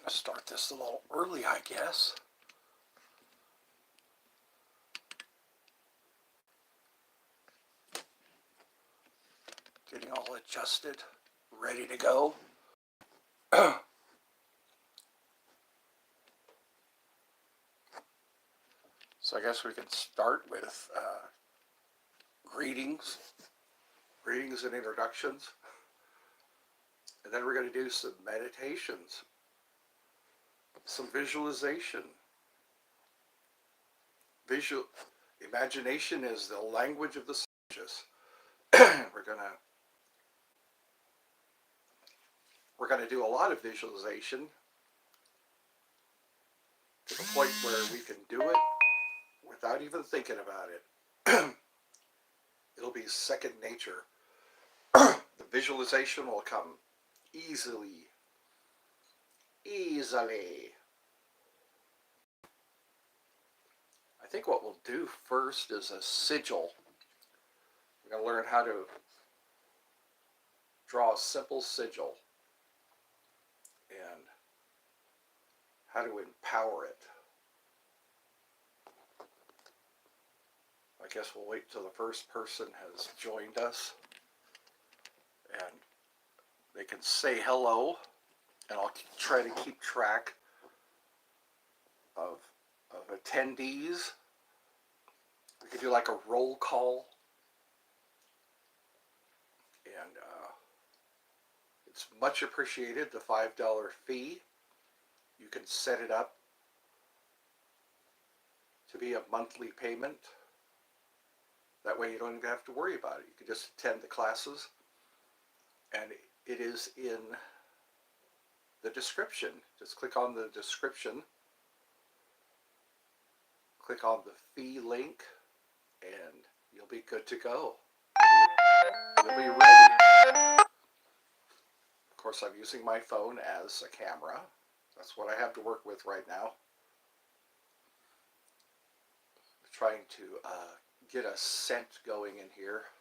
Start this a little early, I guess. Getting all adjusted, ready to go. So I guess we can start with greetings and introductions. And then we're going to do some meditations, some visualization. Imagination is the language of the subconscious. We're going to do a lot of visualization to the point where we can do it without even thinking about it. It'll be second nature. The visualization will come easily. I think what we'll do first is a sigil. We're going to learn how to draw a simple sigil and how to empower it. I guess we'll wait till the first person has joined us and they can say hello, and I'll try to keep track of attendees. We could do like a roll call, and it's much appreciated, the $5 fee. You can set it up to be a monthly payment. That way you don't even have to worry about it. You can just attend the classes, and it is in the description. Just click on the description, click on the fee link, and you'll be good to go. You'll be ready. Of course, I'm using my phone as a camera. That's what I have to work with right now. I'm trying to get a scent going in here.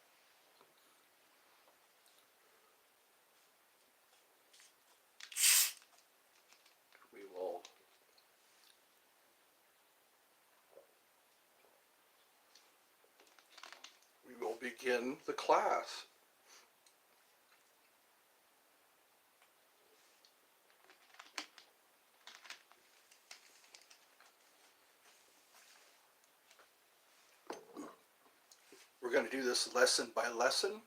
We will begin the class. We're going to do this lesson by lesson.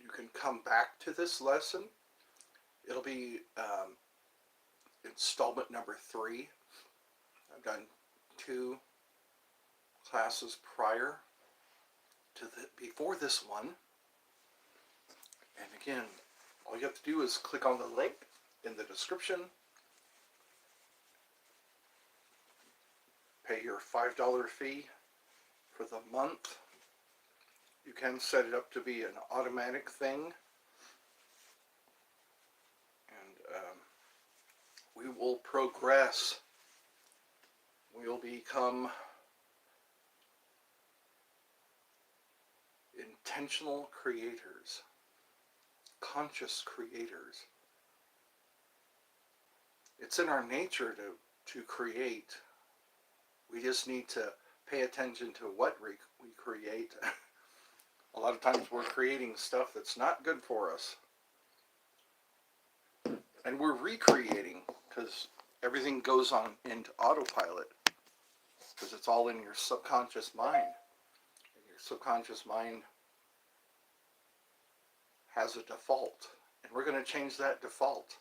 You can come back to this lesson. It'll be installment number 3. I've done 2 classes prior to before this one. And again, all you have to do is click on the link in the description, pay your $5 fee for the month. You can set it up to be an automatic thing, and we will progress. We will become intentional creators, conscious creators. It's in our nature to create. We just need to pay attention to what we create. A lot of times we're creating stuff that's not good for us. And we're recreating because everything goes on into autopilot because it's all in your subconscious mind. And your subconscious mind has a default. And we're going to change that default.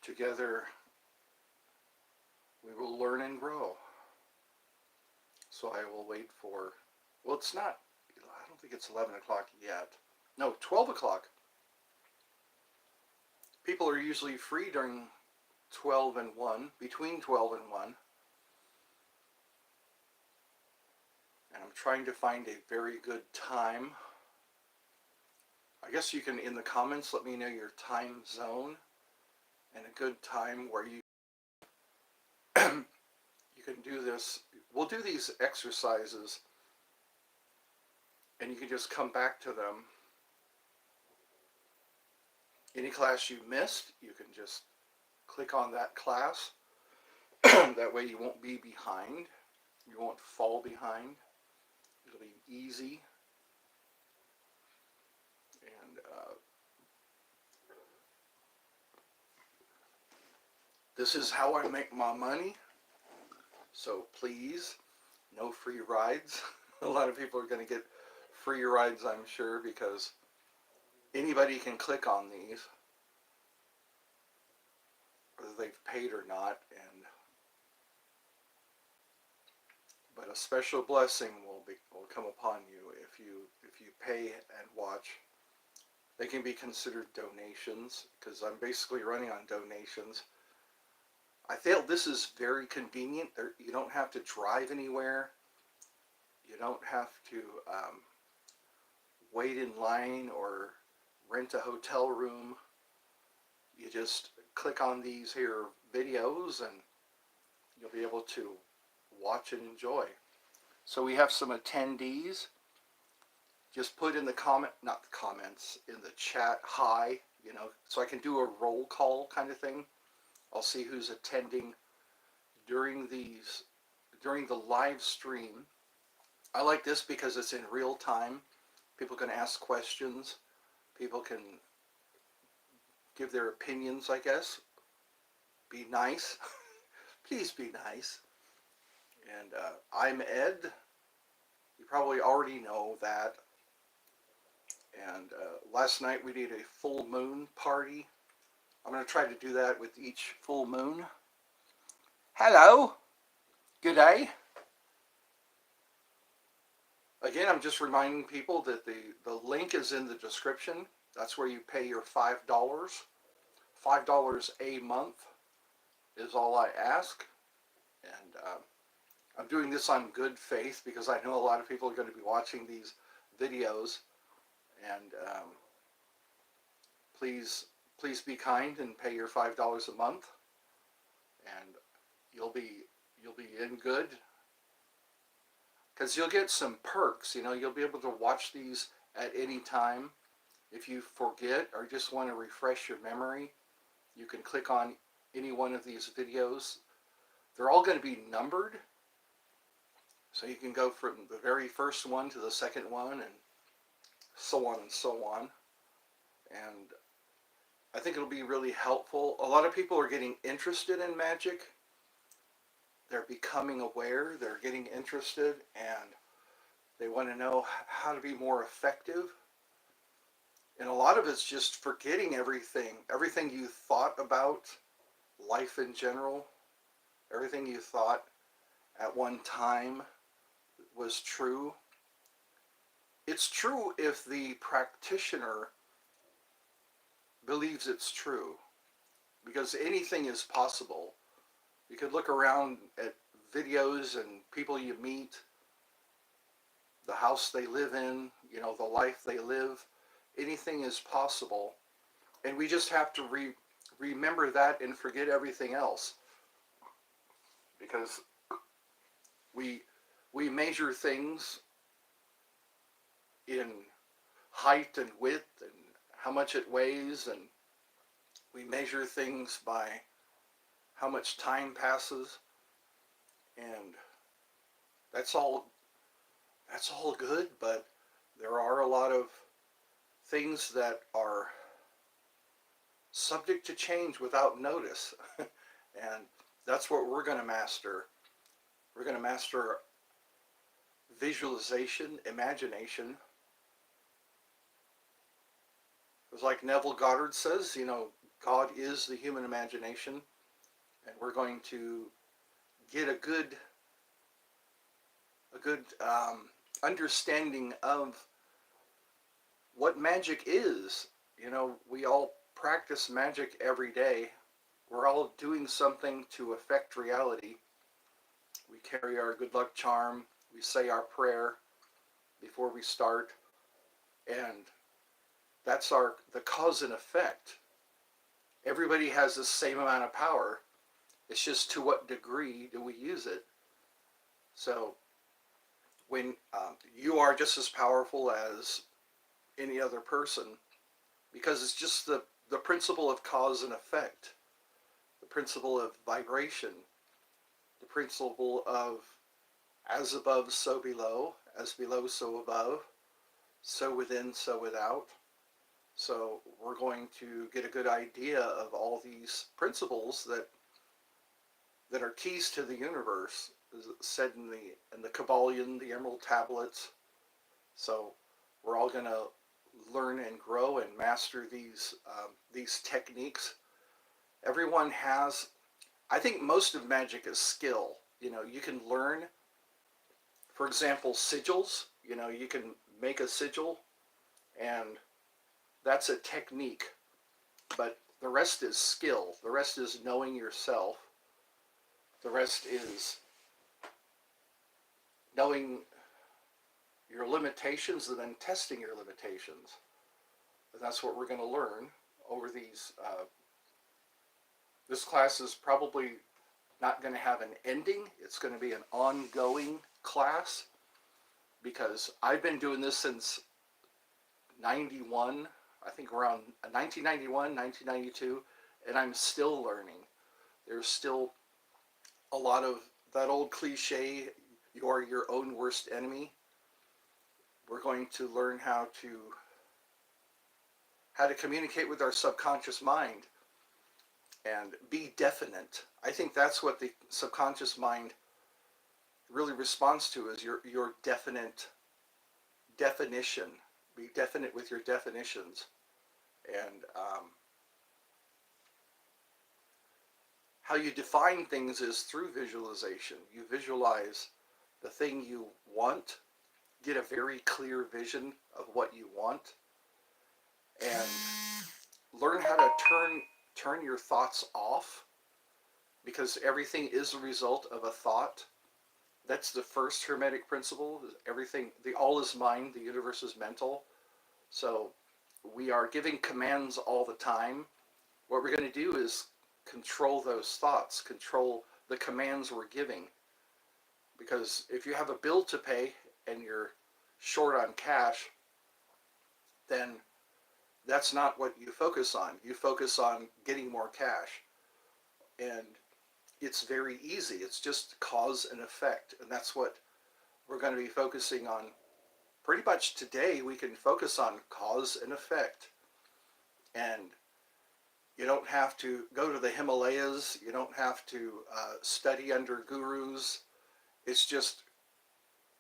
Together, we will learn and grow. So I will wait for, well, it's not, I don't think it's 11 o'clock yet. No, 12 o'clock. People are usually free during 12 and 1, between 12 and 1. And I'm trying to find a very good time. I guess you can, in the comments, let me know your time zone and a good time where you you can do this. We'll do these exercises and you can just come back to them Any class you missed, you can just click on that class. That way you won't be behind. You won't fall behind. It'll be easy. And this is how I make my money. So please, no free rides. A lot of people are going to get free rides, I'm sure, because anybody can click on these, whether they've paid or not. But a special blessing will come upon you if you pay and watch. They can be considered donations because I'm basically running on donations. I feel this is very convenient. You don't have to drive anywhere. You don't have to wait in line or rent a hotel room. You just click on these here videos and you'll be able to watch and enjoy. So we have some attendees. Just put in the not the comments, in the chat, hi, so I can do a roll call kind of thing. I'll see who's attending during the live stream. I like this because it's in real time. People can ask questions. People can give their opinions, I guess. Be nice. Please be nice. And I'm Ed. You probably already know that. And last night we did a full moon party. I'm going to try to do that with each full moon. Hello. Good day. Again, I'm just reminding people that the link is in the description. That's where you pay your $5. $5 a month is all I ask. And I'm doing this on good faith because I know a lot of people are going to be watching these videos. And please be kind and pay your $5 a month, and you'll be in good, because you'll get some perks. You'll be able to watch these at any time. If you forget or just want to refresh your memory, you can click on any one of these videos. They're all going to be numbered, so you can go from the very first one to the second one, and so on and so on. And I think it'll be really helpful. A lot of people are getting interested in magic. They're becoming aware. They're getting interested, and they want to know how to be more effective. And a lot of it's just forgetting everything you thought about life in general, everything you thought at one time was true. It's true if the practitioner believes it's true, because anything is possible. You could look around at videos and people you meet, the house they live in, the life they live. Anything is possible, and we just have to remember that and forget everything else, because we measure things in height and width and how much it weighs, and we measure things by how much time passes, and that's all good, but there are a lot of things that are subject to change without notice. And that's what we're going to master. We're going to master visualization, imagination. It's like Neville Goddard says, God is the human imagination, and we're going to get a good understanding of what magic is. We all practice magic every day. We're all doing something to affect reality. We carry our good luck charm. We say our prayer before we start, and that's the cause and effect. Everybody has the same amount of power. It's just to what degree do we use it. So when you are just as powerful as any other person, because it's just the the principle of cause and effect, the principle of vibration, the principle of as above, so below, as below, so above, so within, so without. So we're going to get a good idea of all these principles that are keys to the universe, as said in the Kabbalion, the Emerald Tablets. So we're all going to learn and grow and master these techniques. Everyone has. I think most of magic is skill. You can learn. For example, sigils. You can make a sigil, and that's a technique. But the rest is skill. The rest is knowing yourself. The rest is knowing your limitations and then testing your limitations. And that's what we're going to learn over these. This class is probably not going to have an ending. It's going to be an ongoing class because I've been doing this since 91, I think around 1991, 1992, and I'm still learning. There's still a lot of that old cliche, you are your own worst enemy. We're going to learn how to communicate with our subconscious mind and be definite. I think that's what the subconscious mind really responds to, is your definite definition. Be definite with your definitions. And how you define things is through visualization. You visualize the thing you want, get a very clear vision of what you want, and learn how to turn your thoughts off, because everything is a result of a thought. That's the first Hermetic principle. Everything, the all is mind, the universe is mental. So we are giving commands all the time. What we're going to do is control those thoughts, control the commands we're giving. Because if you have a bill to pay and you're short on cash, then that's not what you focus on. You focus on getting more cash. And it's very easy. It's just cause and effect. And that's what we're going to be focusing on. Pretty much today we can focus on cause and effect. And you don't have to go to the Himalayas. You don't have to study under gurus. It's just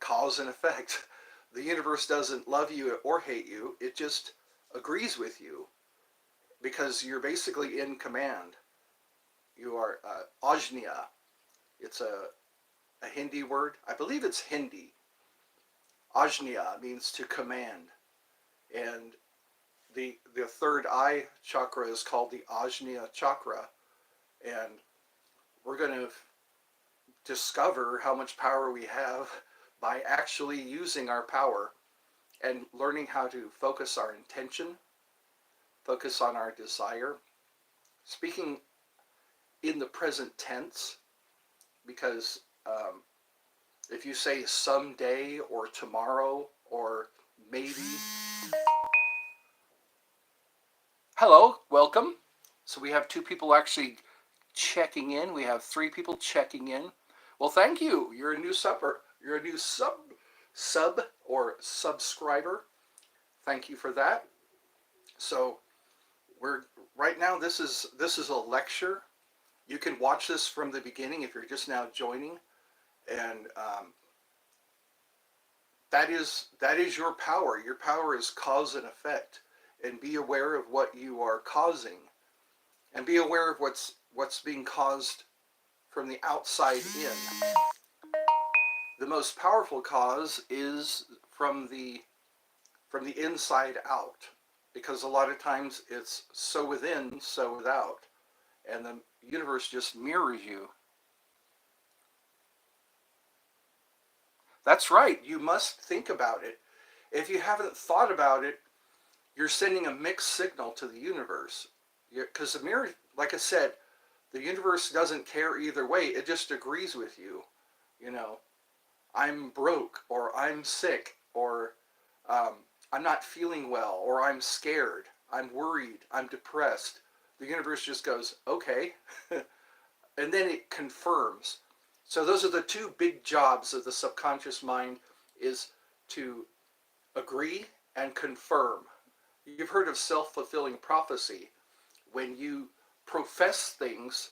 cause and effect. The universe doesn't love you or hate you. It just agrees with you because you're basically in command. You are ajna. It's a Hindi word. I believe it's Hindi. Ajna means to command. And the third eye chakra is called the Ajna chakra. And we're going to discover how much power we have by actually using our power and learning how to focus our intention, focus on our desire. Speaking in the present tense, because if you say someday or tomorrow or maybe. Hello, welcome. So we have 2 people actually checking in. We have 3 people checking in. Well, thank you. You're a new sub or subscriber. Thank you for that. So we're right now. This is a lecture. You can watch this from the beginning if you're just now joining, and that is your power. Your power is cause and effect, and be aware of what you are causing, and be aware of what's being caused from the outside in. The most powerful cause is from the inside out, because a lot of times it's so within, so without, and the universe just mirrors you. That's right. You must think about it. If you haven't thought about it, you're sending a mixed signal to the universe. Because the mirror, like I said, the universe doesn't care either way. It just agrees with you. I'm broke, or I'm sick, or I'm not feeling well, or I'm scared. I'm worried, I'm depressed. The universe just goes, okay. And then it confirms. So those are the two big jobs of the subconscious mind, is to agree and confirm. You've heard of self-fulfilling prophecy. When you profess things,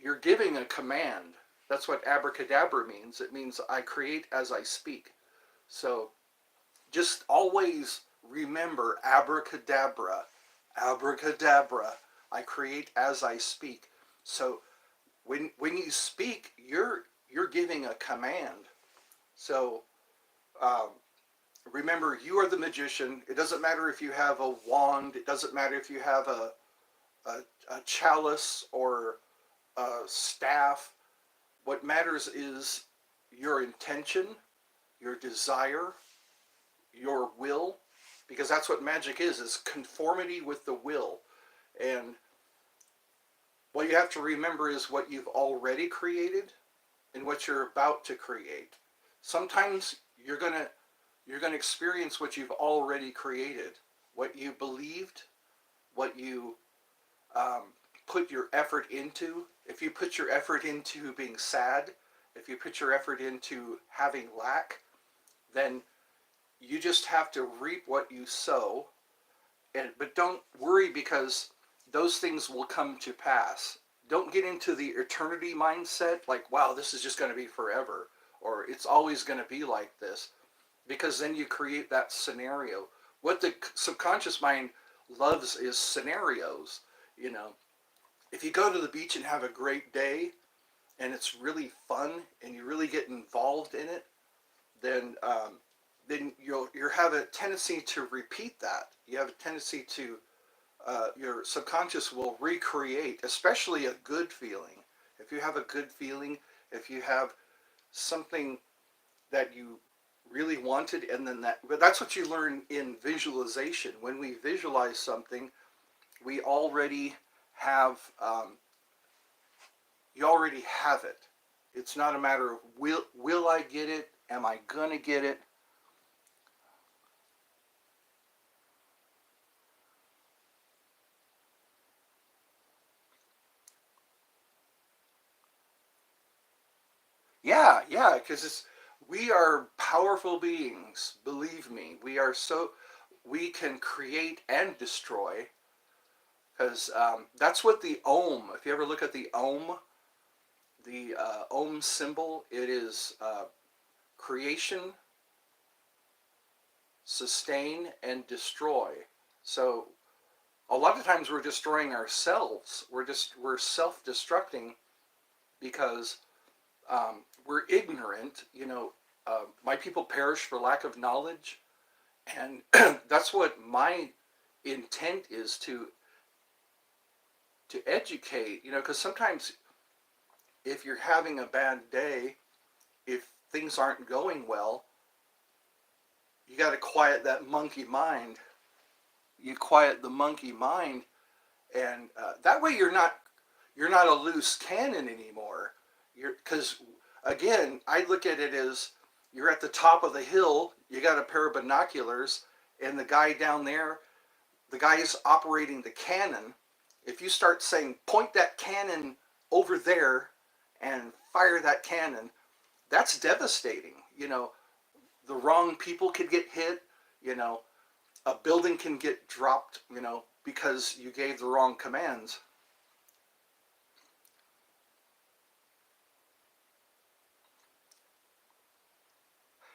you're giving a command. That's what abracadabra means. It means I create as I speak. So just always remember abracadabra, abracadabra. I create as I speak. So when you speak, you're giving a command. So um, remember, you are the magician. It doesn't matter if you have a wand. It doesn't matter if you have a, a chalice or a staff. What matters is your intention, your desire, your will, because that's what magic is conformity with the will. And what you have to remember is what you've already created and what you're about to create. Sometimes you're gonna experience what you've already created, what you believed, what you um, put your effort into. If you put your effort into being sad, if you put your effort into having lack, then you just have to reap what you sow. But don't worry, because those things will come to pass. Don't get into the eternity mindset, like, wow, this is just going to be forever, or it's always going to be like this, because then you create that scenario. What the subconscious mind loves is scenarios. You know, if you go to the beach and have a great day and it's really fun and you really get involved in it, then you'll have a tendency to repeat that. You have a tendency to your subconscious will recreate, especially a good feeling. If you have a good feeling, if you have something that you really wanted, and then but that's what you learn in visualization. When we visualize something, we already have, you already have it. It's not a matter of will I get it? Am I gonna get it? Yeah, yeah, because it's we are powerful beings. Believe me, we can create and destroy. Because that's what the Om. If you ever look at the Om symbol, it is creation, sustain, and destroy. So a lot of times we're destroying ourselves. We're self-destructing because we're ignorant. My people perish for lack of knowledge, and that's what my intent is to educate. Because sometimes if you're having a bad day, if things aren't going well, you got to quiet that monkey mind. You quiet the monkey mind, and that way you're not a loose cannon anymore. Because again, I look at it as you're at the top of the hill. You got a pair of binoculars, and the guy down there, the guy is operating the cannon. If you start saying point that cannon over there and fire that cannon, that's devastating. The wrong people could get hit. You know, a building can get dropped. Because you gave the wrong commands.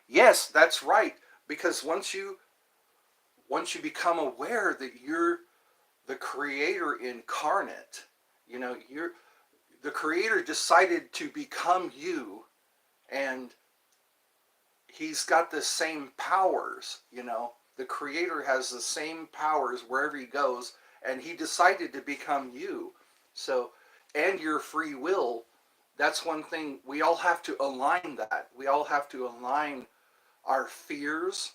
Yes, that's right. Because once you become aware that you're the creator incarnate, you're the creator decided to become you, and he's got the same powers. The creator has the same powers wherever he goes, and he decided to become you. So, and your free will, that's one thing. We all have to align that. We all have to align our fears,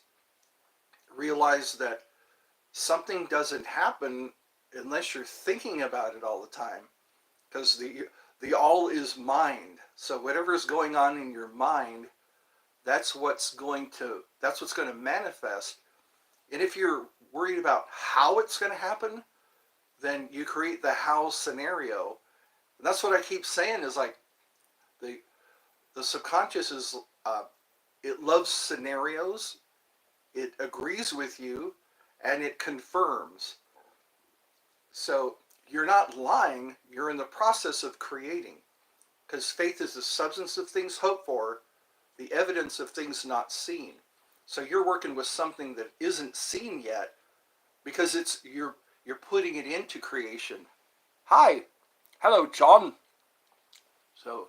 realize that something doesn't happen unless you're thinking about it all the time, because the all is mind. So whatever's going on in your mind, that's what's going to manifest And if you're worried about how it's going to happen, then you create the how scenario. And that's what I keep saying is like the the subconscious is it loves scenarios, it agrees with you, and it confirms. So you're not lying, you're in the process of creating. Because faith is the substance of things hoped for, the evidence of things not seen. So you're working with something that isn't seen yet because you're putting it into creation. Hi. Hello, John. So,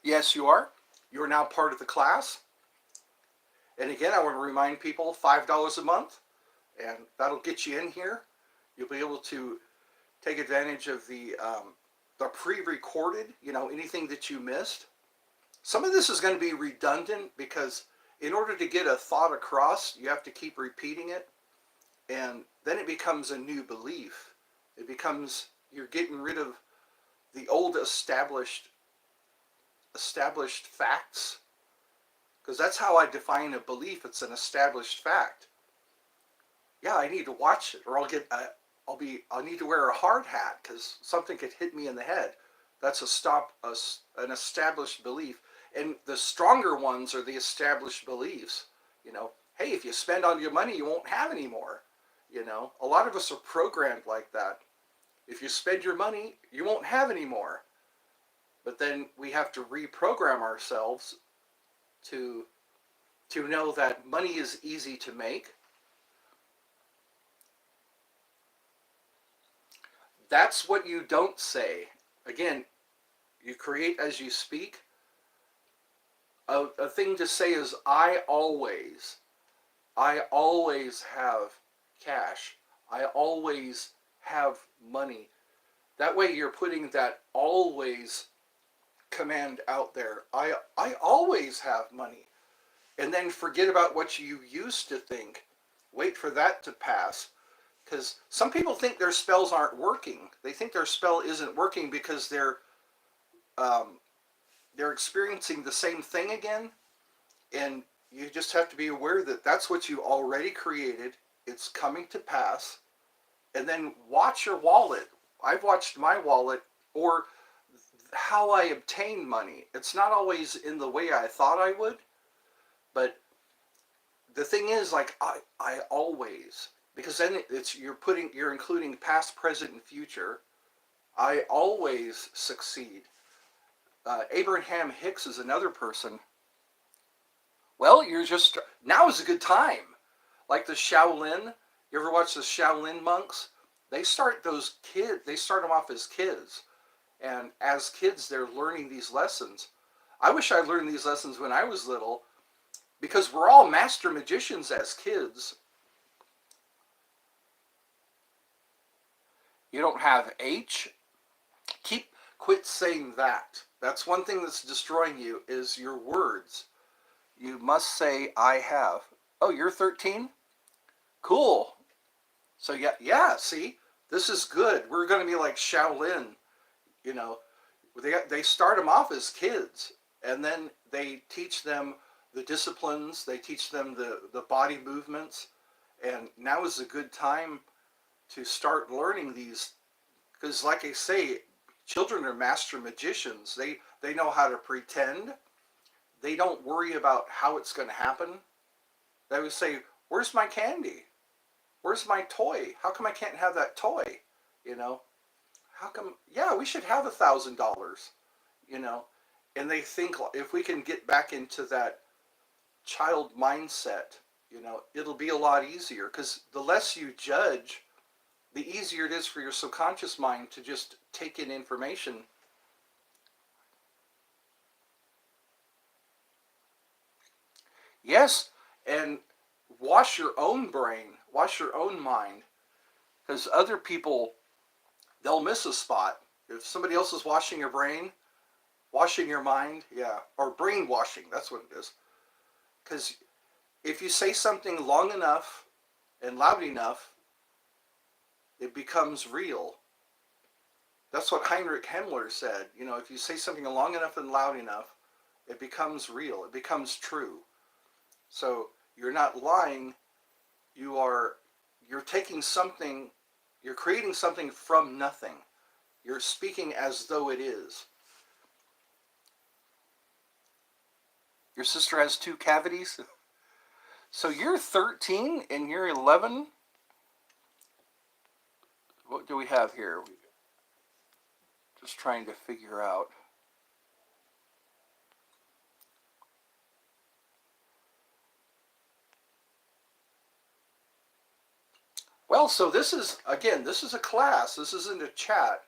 yes, you are. You're now part of the class. And again, I want to remind people $5 a month, and that'll get you in here. You'll be able to take advantage of the pre-recorded, anything that you missed. Some of this is going to be redundant because in order to get a thought across, you have to keep repeating it, and then it becomes a new belief. It becomes, you're getting rid of the old established facts, because that's how I define a belief. It's an established fact. Yeah, I need to watch it, or I'll need to wear a hard hat because something could hit me in the head. That's an established belief. And the stronger ones are the established beliefs. Hey, if you spend all your money, you won't have any more. A lot of us are programmed like that. If you spend your money, you won't have any more. But then we have to reprogram ourselves to know that money is easy to make. That's what you don't say. Again, you create as you speak. A thing to say is I always have cash. I always have money. That way you're putting that always command out there. I always have money. And then forget about what you used to think. Wait for that to pass. Because some people think their spells aren't working. They think their spell isn't working because they're experiencing the same thing again. And you just have to be aware that that's what you already created. It's coming to pass. And then watch your wallet. I've watched my wallet, or how I obtain money. It's not always in the way I thought I would, but the thing is, like, I always, because then you're including past, present, and future. I always succeed. Abraham Hicks is another person. Well, now is a good time. Like the Shaolin, you ever watch the Shaolin monks? They start them off as kids. And as kids, they're learning these lessons. I wish I learned these lessons when I was little, because we're all master magicians as kids. You don't have H? Quit saying that. That's one thing that's destroying you, is your words. You must say, I have. Oh, you're 13? Cool. So yeah, see? This is good. We're going to be like Shaolin. They start them off as kids, and then they teach them the disciplines, they teach them the body movements, and now is a good time to start learning these, because like I say, children are master magicians. They know how to pretend. They don't worry about how it's going to happen. They would say, where's my candy? Where's my toy? How come I can't have that toy? How come, yeah, we should have $1,000, and they think if we can get back into that child mindset, it'll be a lot easier, because the less you judge, the easier it is for your subconscious mind to just take in information. Yes, and wash your own brain, wash your own mind, because other people, they'll miss a spot. If somebody else is washing your brain, washing your mind, yeah, or brainwashing, that's what it is. Because if you say something long enough and loud enough, it becomes real. That's what Heinrich Himmler said. If you say something long enough and loud enough, it becomes real. It becomes true. So you're not lying. you're taking something, you're creating something from nothing. You're speaking as though it is. Your sister has 2 cavities? So you're 13 and you're 11? What do we have here? Just trying to figure out. Well, so this is, again, this is a class. This isn't a chat.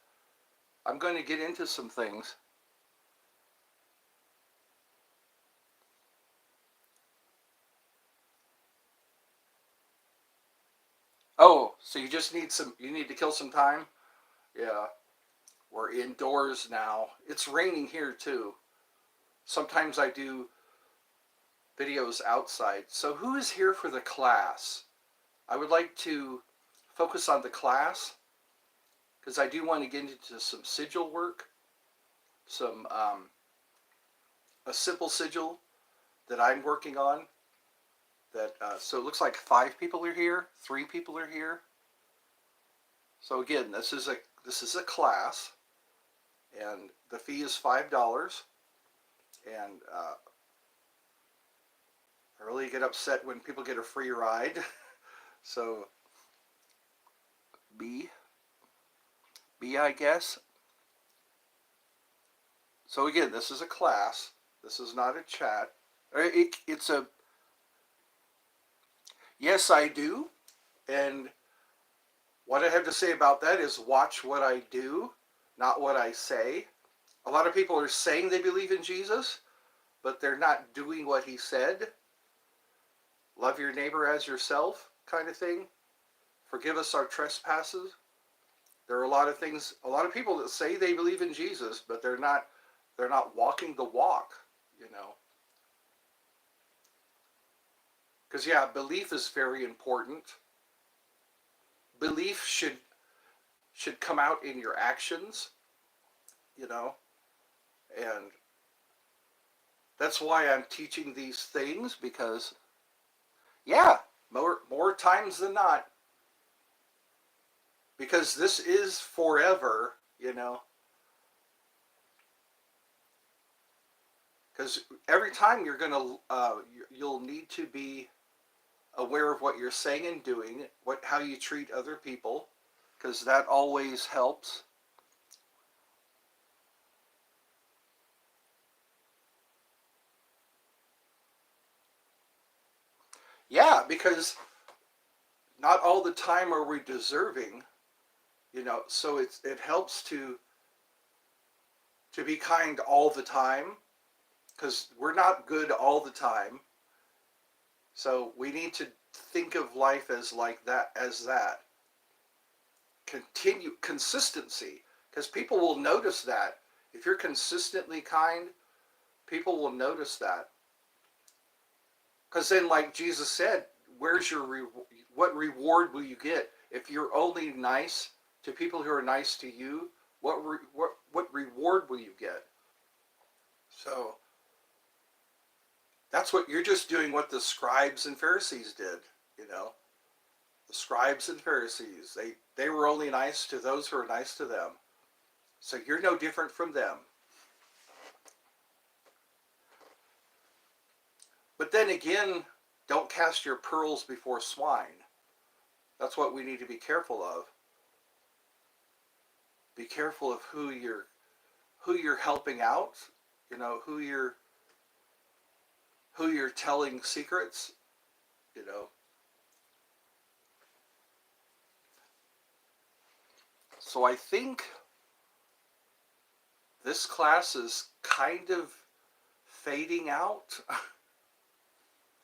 I'm going to get into some things. Oh, so you just need you need to kill some time? Yeah, we're indoors now. It's raining here too. Sometimes I do videos outside. So who is here for the class? I would like to focus on the class because I do want to get into some sigil work, some a simple sigil that I'm working on. That so it looks like 5 people are here, 3 people are here. So again, this is a class, and the fee is $5. And I really get upset when people get a free ride. So B, I guess. So again, this is a class. This is not a chat. It's a, yes, I do. And what I have to say about that is watch what I do, not what I say. A lot of people are saying they believe in Jesus, but they're not doing what he said. Love your neighbor as yourself kind of thing. Forgive us our trespasses. There are a lot of things, a lot of people that say they believe in Jesus, but they're not walking the walk, you know. Because yeah, belief is very important. Belief should come out in your actions, you know. And that's why I'm teaching these things, because yeah, more times than not, because this is forever, you know. Because every time you'll need to be aware of what you're saying and doing, how you treat other people, because that always helps. Yeah, because not all the time are we deserving, you know. So it helps to be kind all the time, because we're not good all the time. So we need to think of life as like that, as that. Consistency, because people will notice that. If you're consistently kind, people will notice that. Because then, like Jesus said, where's your what reward will you get if you're only nice to people who are nice to you? What reward will you get? So that's what you're just doing. What the scribes and Pharisees did, you know. The scribes and Pharisees, they were only nice to those who are nice to them. So you're no different from them. But then again, don't cast your pearls before swine. That's what we need to be careful of. Be careful of who you're helping out, you know, who you're telling secrets, you know. So I think this class is kind of fading out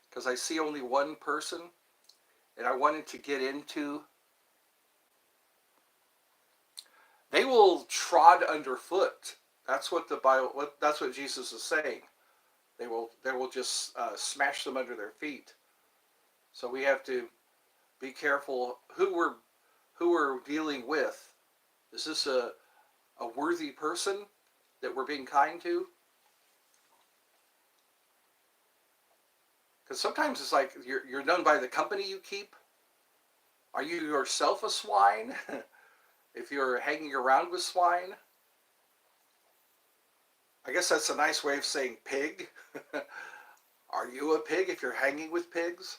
because I see only one person, and I wanted to get into. They will trod underfoot. That's what the Bible. That's what Jesus is saying. They will just smash them under their feet. So we have to be careful who we're dealing with. Is this a worthy person that we're being kind to? Because sometimes it's like you're known by the company you keep, Are you yourself a swine? If you're hanging around with swine? I guess that's a nice way of saying pig. Are you a pig if you're hanging with pigs?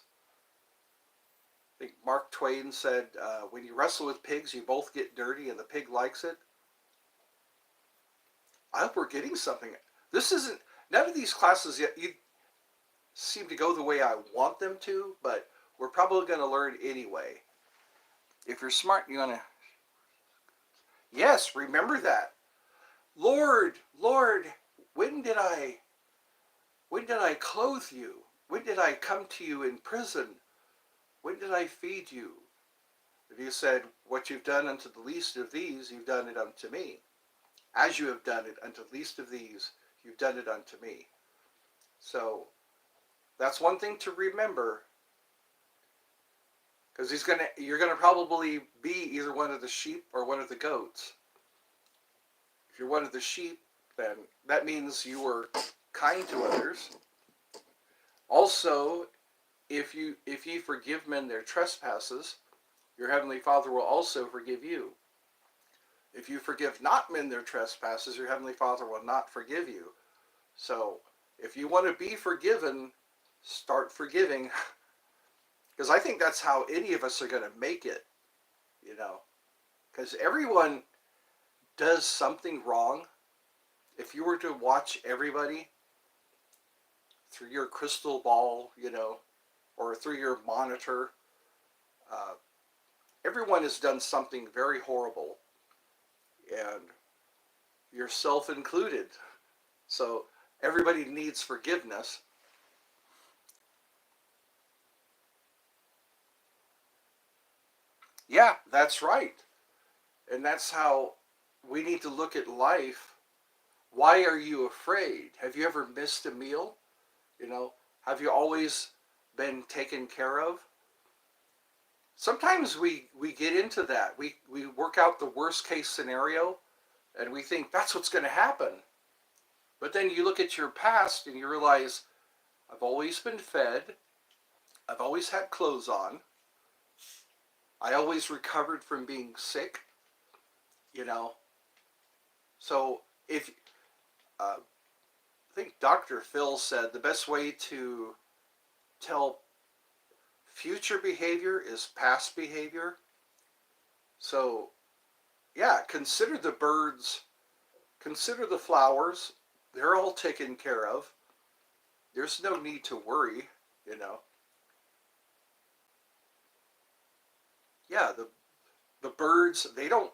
I think Mark Twain said, when you wrestle with pigs, you both get dirty and the pig likes it. I hope we're getting something. This isn't, none of these classes yet you seem to go the way I want them to, but we're probably going to learn anyway. If you're smart, you're going to, yes, remember that. Lord, Lord, when did I, when did I clothe you? When did I come to you in prison? When did I feed you? If you said, what you've done unto the least of these, you've done it unto me. As you have done it unto the least of these, you've done it unto me. So that's one thing to remember, because you're gonna probably be either one of the sheep or one of the goats. If you're one of the sheep, then that means you were kind to others. Also, if ye forgive men their trespasses, your heavenly Father will also forgive you. If you forgive not men their trespasses, your heavenly Father will not forgive you. So if you want to be forgiven, start forgiving. Because I think that's how any of us are going to make it, you know. Because everyone does something wrong. If you were to watch everybody through your crystal ball, you know, or through your monitor, uh, everyone has done something very horrible, and yourself included. So everybody needs forgiveness. Yeah, that's right. And that's how we need to look at life. Why are you afraid? Have you ever missed a meal? You know, have you always been taken care of? Sometimes we get into that. We work out the worst case scenario and we think that's what's going to happen. But then you look at your past and you realize I've always been fed. I've always had clothes on. I always recovered from being sick, you know. So if I think Dr. Phil said the best way to tell future behavior is past behavior. So yeah, consider the birds, consider the flowers. They're all taken care of. There's no need to worry, you know. Yeah, the birds, they don't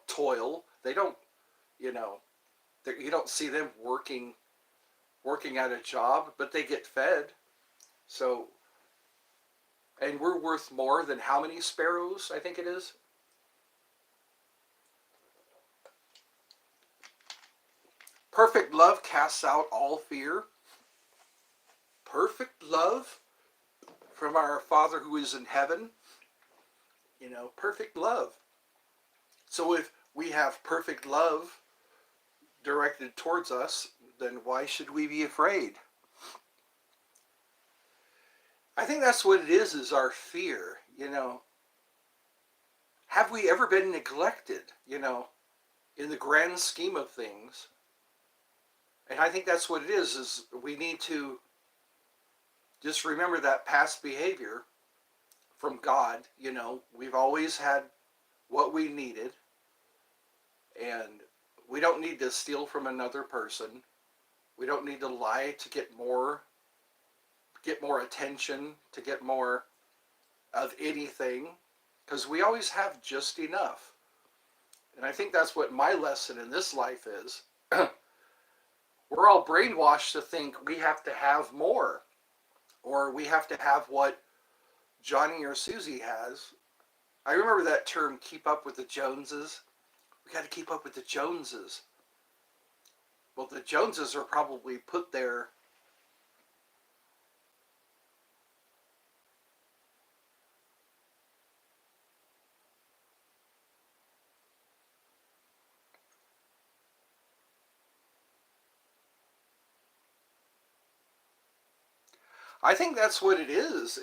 toil. They don't, you know, you don't see them working at a job, but they get fed. So, and we're worth more than how many sparrows? I think it is. Perfect love casts out all fear. Perfect love from our Father who is in heaven. You know, perfect love. So if we have perfect love directed towards us, then why should we be afraid? I think that's what it is our fear, you know. Have we ever been neglected, you know, in the grand scheme of things? And I think that's what it is we need to just remember that past behavior from God, you know, we've always had what we needed, and we don't need to steal from another person. We don't need to lie to get more attention, to get more of anything, because we always have just enough. And I think that's what my lesson in this life is. We're all brainwashed to think we have to have more, or we have to have what Johnny or Susie has. I remember that term, keep up with the Joneses. We got to keep up with the Joneses. Well, the Joneses are probably put there. I think that's what it is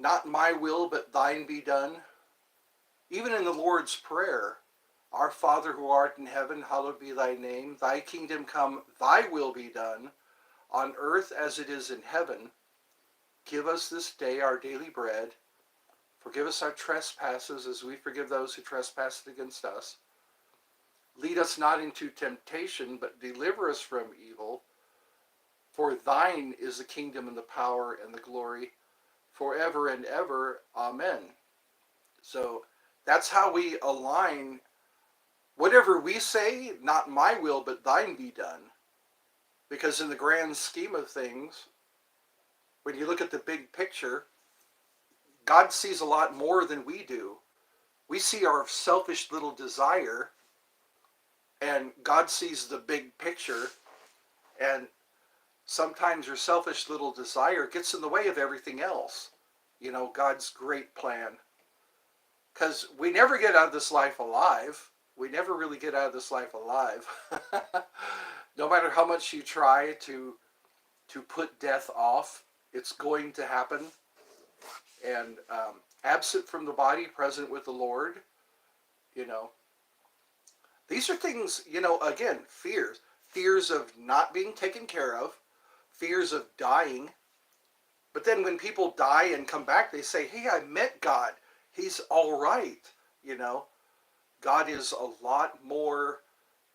not my will, but thine be done. Even in the Lord's Prayer, our Father who art in heaven, hallowed be thy name. Thy kingdom come, thy will be done, on earth as it is in heaven. Give us this day our daily bread. Forgive us our trespasses as we forgive those who trespass against us. Lead us not into temptation, but deliver us from evil. For thine is the kingdom and the power and the glory forever and ever. Amen. So that's how we align whatever we say, not my will, but thine be done. Because in the grand scheme of things, when you look at the big picture, God sees a lot more than we do. We see our selfish little desire, and God sees the big picture, and sometimes your selfish little desire gets in the way of everything else. You know, God's great plan. Because we never get out of this life alive. We never really get out of this life alive. No matter how much you try to put death off, it's going to happen. And absent from the body, present with the Lord, you know. These are things, you know, again, fears. Fears of not being taken care of. Fears of dying. But then when people die and come back, they say, hey, I met God. He's all right, you know. God is a lot more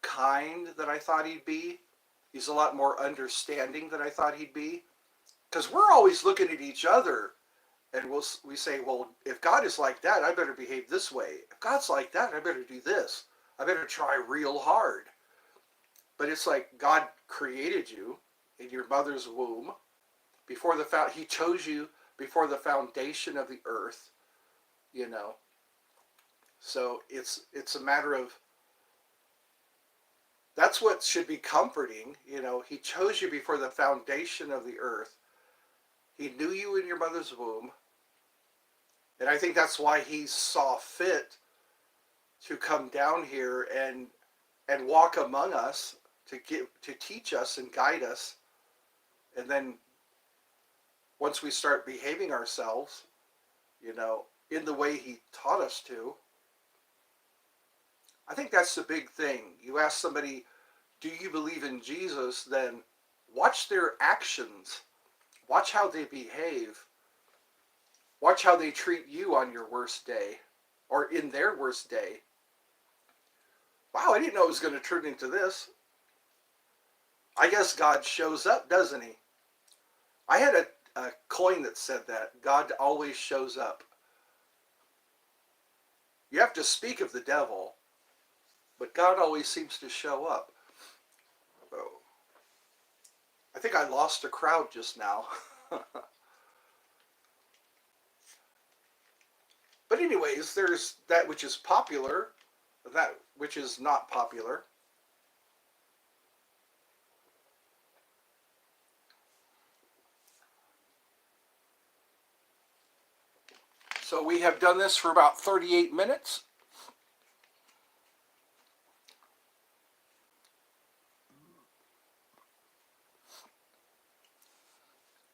kind than I thought he'd be. He's a lot more understanding than I thought he'd be. Because we're always looking at each other, and we say, well, if God is like that, I better behave this way. If God's like that, I better do this. I better try real hard. But it's like God created you in your mother's womb. He chose you before the foundation of the earth, you know. So it's a matter of, that's what should be comforting, you know. He chose you before the foundation of the earth. He knew you in your mother's womb. And I think that's why he saw fit to come down here and walk among us to teach us and guide us. And then once we start behaving ourselves, you know, in the way he taught us to, I think that's the big thing. You ask somebody, do you believe in Jesus? Then watch their actions. Watch how they behave. Watch how they treat you on your worst day or in their worst day. Wow, I didn't know it was going to turn into this. I guess God shows up, doesn't he? I had a coin that said that. God always shows up. You have to speak of the devil, but God always seems to show up. Oh. I think I lost a crowd just now. But anyways, there's that which is popular, that which is not popular. So we have done this for about 38 minutes.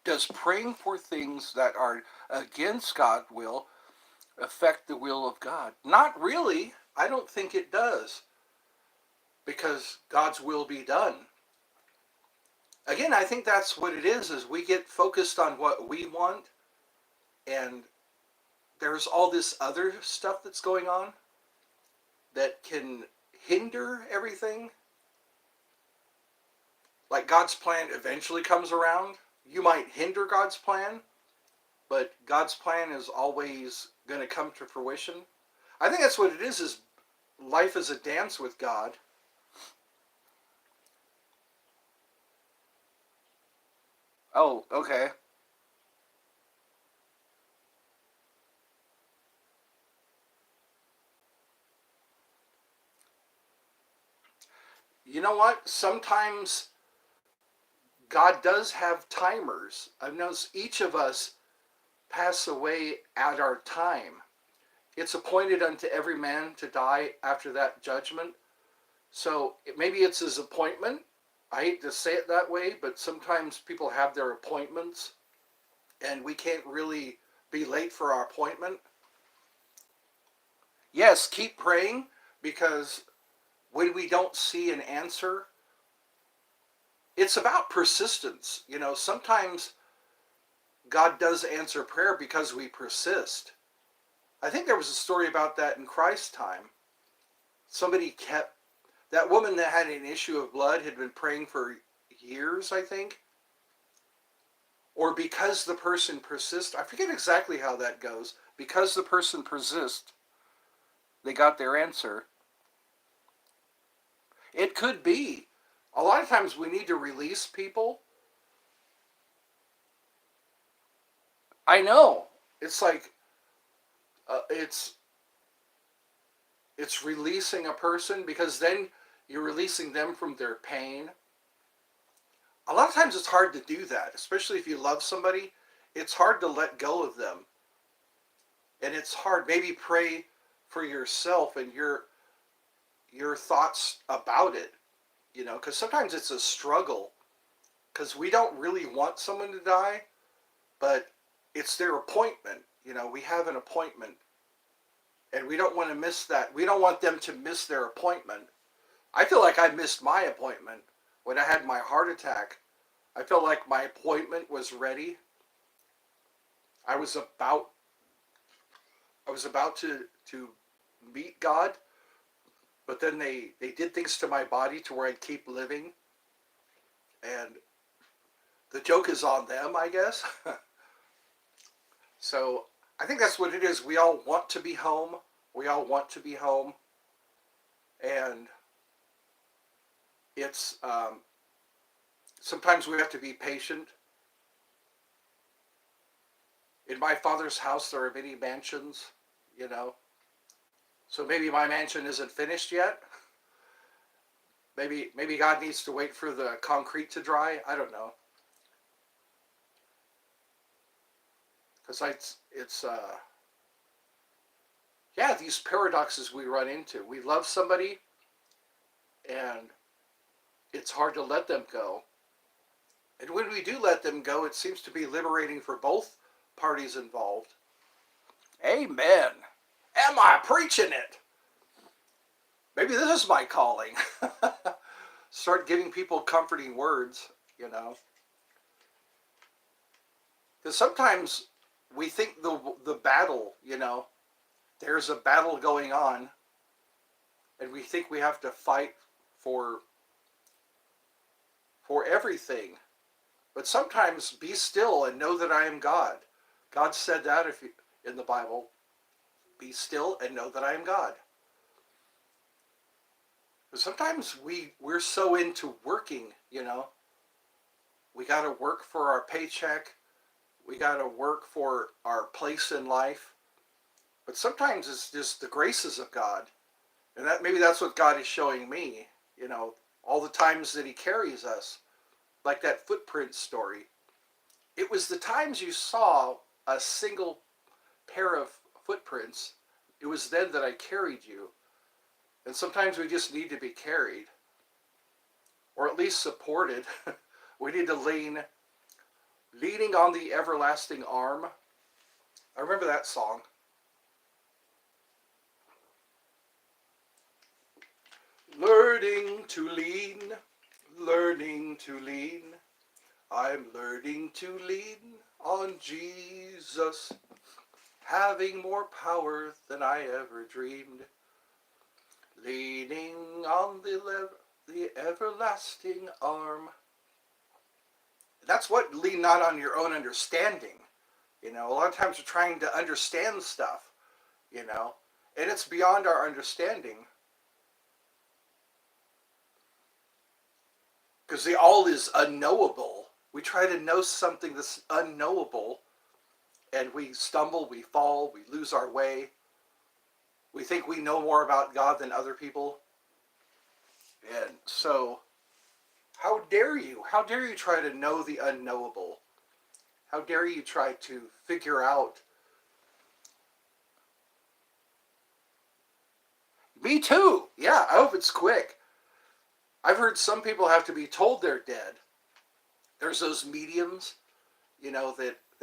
Does praying for things that are against God's will affect the will of God? Not really. I don't think it does. Because God's will be done. Again, I think that's what it is we get focused on what we want, and there's all this other stuff that's going on that can hinder everything. Like God's plan eventually comes around. You might hinder God's plan, but God's plan is always going to come to fruition. I think that's what it is life is a dance with God. Oh, okay. You know what? Sometimes God does have timers. I've noticed each of us pass away at our time. It's appointed unto every man to die after that judgment. So maybe it's his appointment. I hate to say it that way, but sometimes people have their appointments, and we can't really be late for our appointment. Yes, keep praying, because when we don't see an answer, it's about persistence. Sometimes God does answer prayer because we persist. I think there was a story about that in Christ's time. That woman that had an issue of blood had been praying for years, I think. Or because the person persists, I forget exactly how that goes. Because the person persists, they got their answer. It could be. A lot of times we need to release people. I know. It's like, it's releasing a person, because then you're releasing them from their pain. A lot of times it's hard to do that, especially if you love somebody. It's hard to let go of them. And it's hard. Maybe pray for yourself and your thoughts about it, because sometimes it's a struggle, because we don't really want someone to die, but it's their appointment. We have an appointment, and we don't want to miss that. We don't want them to miss their appointment. I feel like I missed my appointment when I had my heart attack. I felt like my appointment was ready. I was about to meet God, but then they did things to my body to where I'd keep living. And the joke is on them, I guess. So I think that's what it is. We all want to be home. We all want to be home. And it's, sometimes we have to be patient. In my Father's house, there are many mansions, So maybe my mansion isn't finished yet. Maybe God needs to wait for the concrete to dry. I don't know. Because these paradoxes we run into. We love somebody, and it's hard to let them go. And when we do let them go, it seems to be liberating for both parties involved. Amen. Am I preaching it? Maybe this is my calling. Start giving people comforting words, Because sometimes we think the battle, there's a battle going on, and we think we have to fight for everything. But sometimes be still and know that I am God. God said that in the Bible. Be still and know that I am God. But sometimes we're so into working, We got to work for our paycheck. We got to work for our place in life. But sometimes it's just the graces of God. And maybe that's what God is showing me, all the times that he carries us. Like that footprint story. It was the times you saw a single pair of footprints, it was then that I carried you. And sometimes we just need to be carried, or at least supported. We need to leaning on the everlasting arm. I remember that song. Learning to lean. I'm learning to lean on Jesus, having more power than I ever dreamed. Leaning on the everlasting arm. That's what lean not on your own understanding. A lot of times we're trying to understand stuff, and it's beyond our understanding. Because the all is unknowable. We try to know something that's unknowable, and we stumble, we fall, we lose our way. We think we know more about God than other people. And so, how dare you? How dare you try to know the unknowable? How dare you try to figure out? Me too. Yeah, I hope it's quick. I've heard some people have to be told they're dead. There's those mediums, that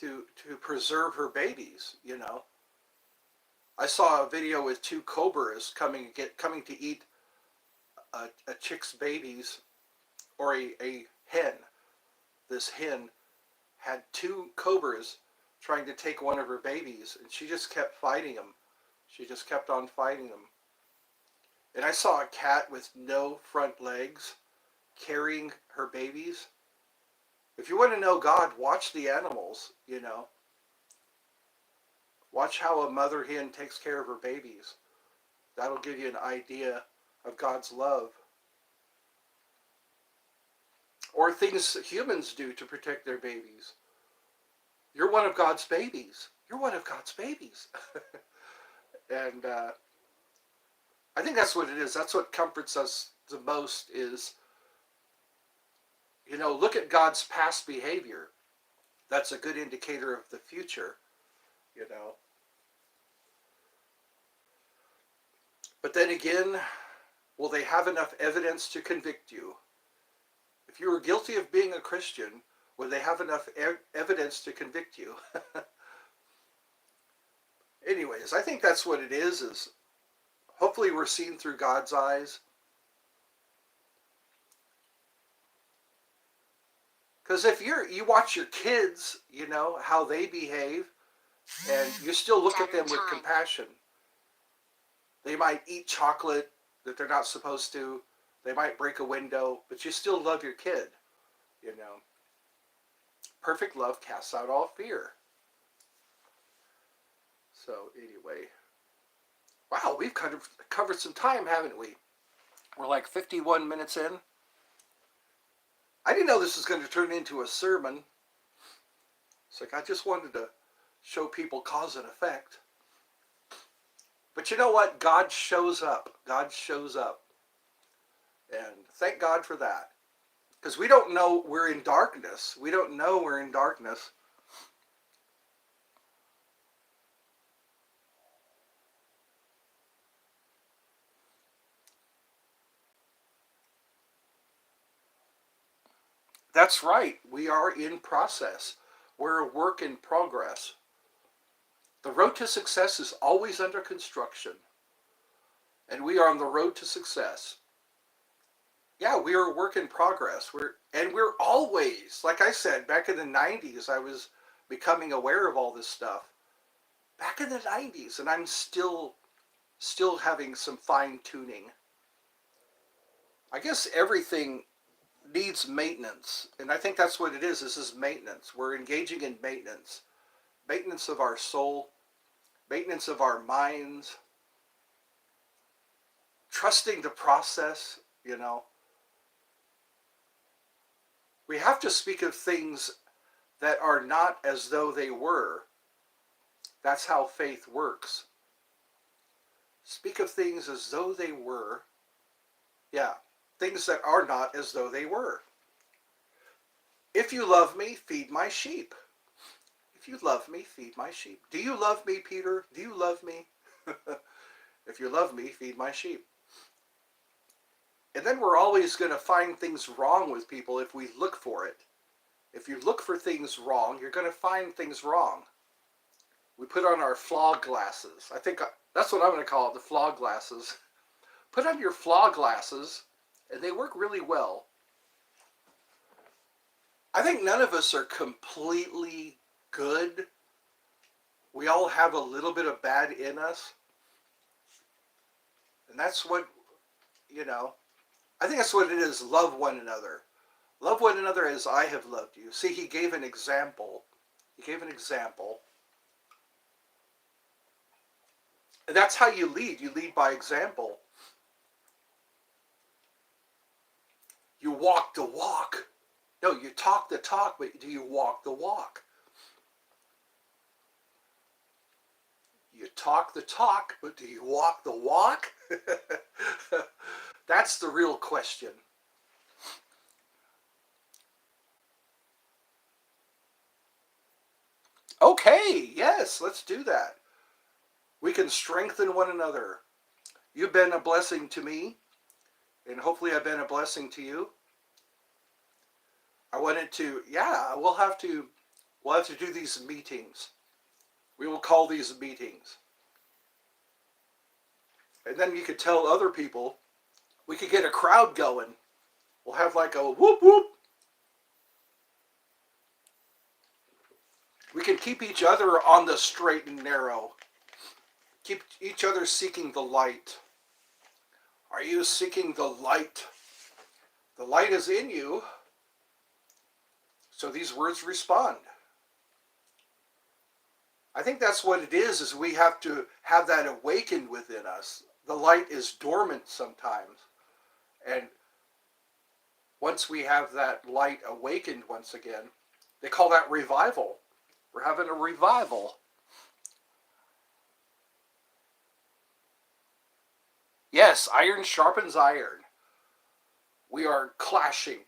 to preserve her babies, you know. I saw a video with two cobras coming to eat a chick's babies, or a hen. This hen had two cobras trying to take one of her babies, and she just kept fighting them. She just kept on fighting them. And I saw a cat with no front legs carrying her babies. If you want to know God, watch the animals, you know. Watch how a mother hen takes care of her babies. That'll give you an idea of God's love. Or things humans do to protect their babies. You're one of God's babies. You're one of God's babies. And I think that's what it is. That's what comforts us the most is, you know, look at God's past behavior. That's a good indicator of the future, you know. But then again, will they have enough evidence to convict you? If you were guilty of being a Christian, would they have enough evidence to convict you? Anyways, I think that's what it is hopefully we're seen through God's eyes. Because if you watch your kids, you know, how they behave, and you still look at them with compassion. They might eat chocolate that they're not supposed to. They might break a window, but you still love your kid, you know. Perfect love casts out all fear. So anyway, wow, we've kind of covered some time, haven't we? We're like 51 minutes in. I didn't know this was going to turn into a sermon. It's like I just wanted to show people cause and effect. But you know what? God shows up. God shows up. And thank God for that. Because we don't know we're in darkness. We don't know we're in darkness. That's right. We are in process. We're a work in progress. The road to success is always under construction. And we are on the road to success. Yeah, we are a work in progress. We're always, like I said, back in the 90s, I was becoming aware of all this stuff. Back in the 90s, and I'm still having some fine tuning. I guess everything needs maintenance, and I think that's what it is. This is maintenance. We're engaging in maintenance. Maintenance of our soul, maintenance of our minds, trusting the process, you know. We have to speak of things that are not as though they were. That's how faith works. Speak of things as though they were. Yeah, things that are not as though they were. If you love me, feed my sheep. If you love me, feed my sheep. Do you love me, Peter? Do you love me? If you love me, feed my sheep. And then we're always going to find things wrong with people if we look for it. If you look for things wrong, you're going to find things wrong. We put on our flaw glasses. I think that's what I'm going to call it, the flaw glasses. Put on your flaw glasses, and they work really well. I think none of us are completely good. We all have a little bit of bad in us. And that's what, you know, I think that's what it is. Love one another. Love one another as I have loved you. See, he gave an example. He gave an example. And that's how you lead. You lead by example. You walk the walk. No, you talk the talk, but do you walk the walk? You talk the talk, but do you walk the walk? That's the real question. Okay, yes, let's do that. We can strengthen one another. You've been a blessing to me, and hopefully I've been a blessing to you. I wanted to, yeah, we'll we'll have to do these meetings. We will call these meetings. And then you could tell other people, we could get a crowd going. We'll have like a whoop whoop. We can keep each other on the straight and narrow. Keep each other seeking the light. Are you seeking the light? The light is in you. So these words respond. I think that's what it is we have to have that awakened within us. The light is dormant sometimes. And once we have that light awakened once again, they call that revival. We're having a revival. Yes, iron sharpens iron. We are clashing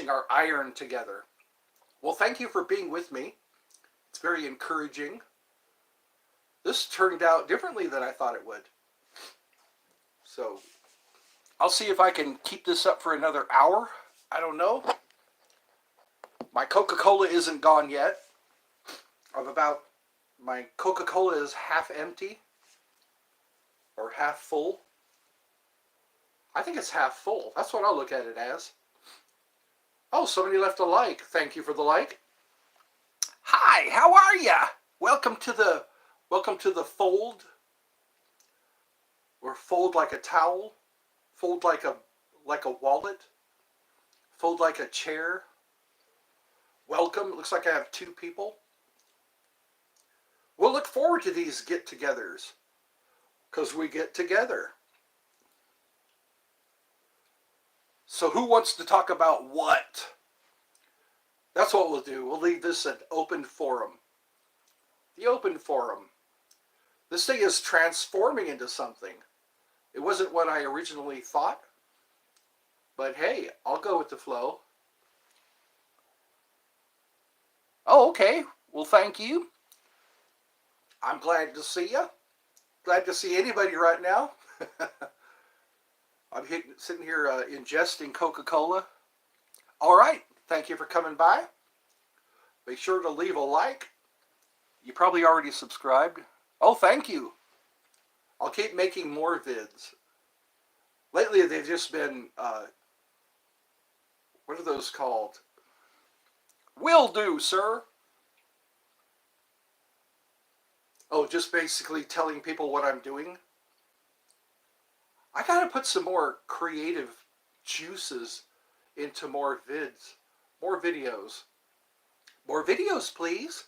our iron together. Well, thank you for being with me. It's very encouraging. This turned out differently than I thought it would. So, I'll see if I can keep this up for another hour. I don't know. My Coca-Cola isn't gone yet. My Coca-Cola is half empty. Or half full. I think it's half full. That's what I'll look at it as. Oh, somebody left a like. Thank you for the like. Hi, how are ya? Welcome to the fold. Or fold like a towel. Fold like a wallet. Fold like a chair. Welcome. It looks like I have 2 people. We'll look forward to these get-togethers. Because we get together. So who wants to talk about what? That's what we'll do. We'll leave this an open forum. The open forum. This thing is transforming into something. It wasn't what I originally thought. But hey, I'll go with the flow. Oh, okay. Well, thank you. I'm glad to see you. Glad to see anybody right now. I'm sitting here ingesting Coca-Cola. All right. Thank you for coming by. Be sure to leave a like. You probably already subscribed. Oh, thank you. I'll keep making more vids. Lately, they've just been, what are those called? Will do, sir. Oh, just basically telling people what I'm doing. I gotta put some more creative juices into more vids. More videos. More videos, please.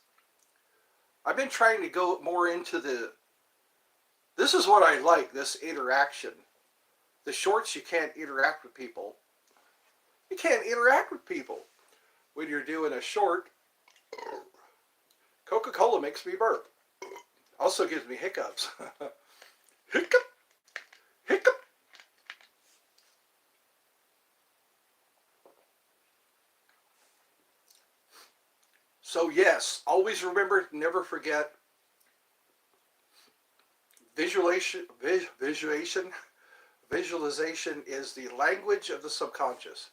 I've been trying to go more into this is what I like, this interaction. The shorts, you can't interact with people. You can't interact with people when you're doing a short. Coca-Cola makes me burp. Also gives me hiccups. Hiccup. Hiccup. So yes, always remember, never forget, visualization is the language of the subconscious.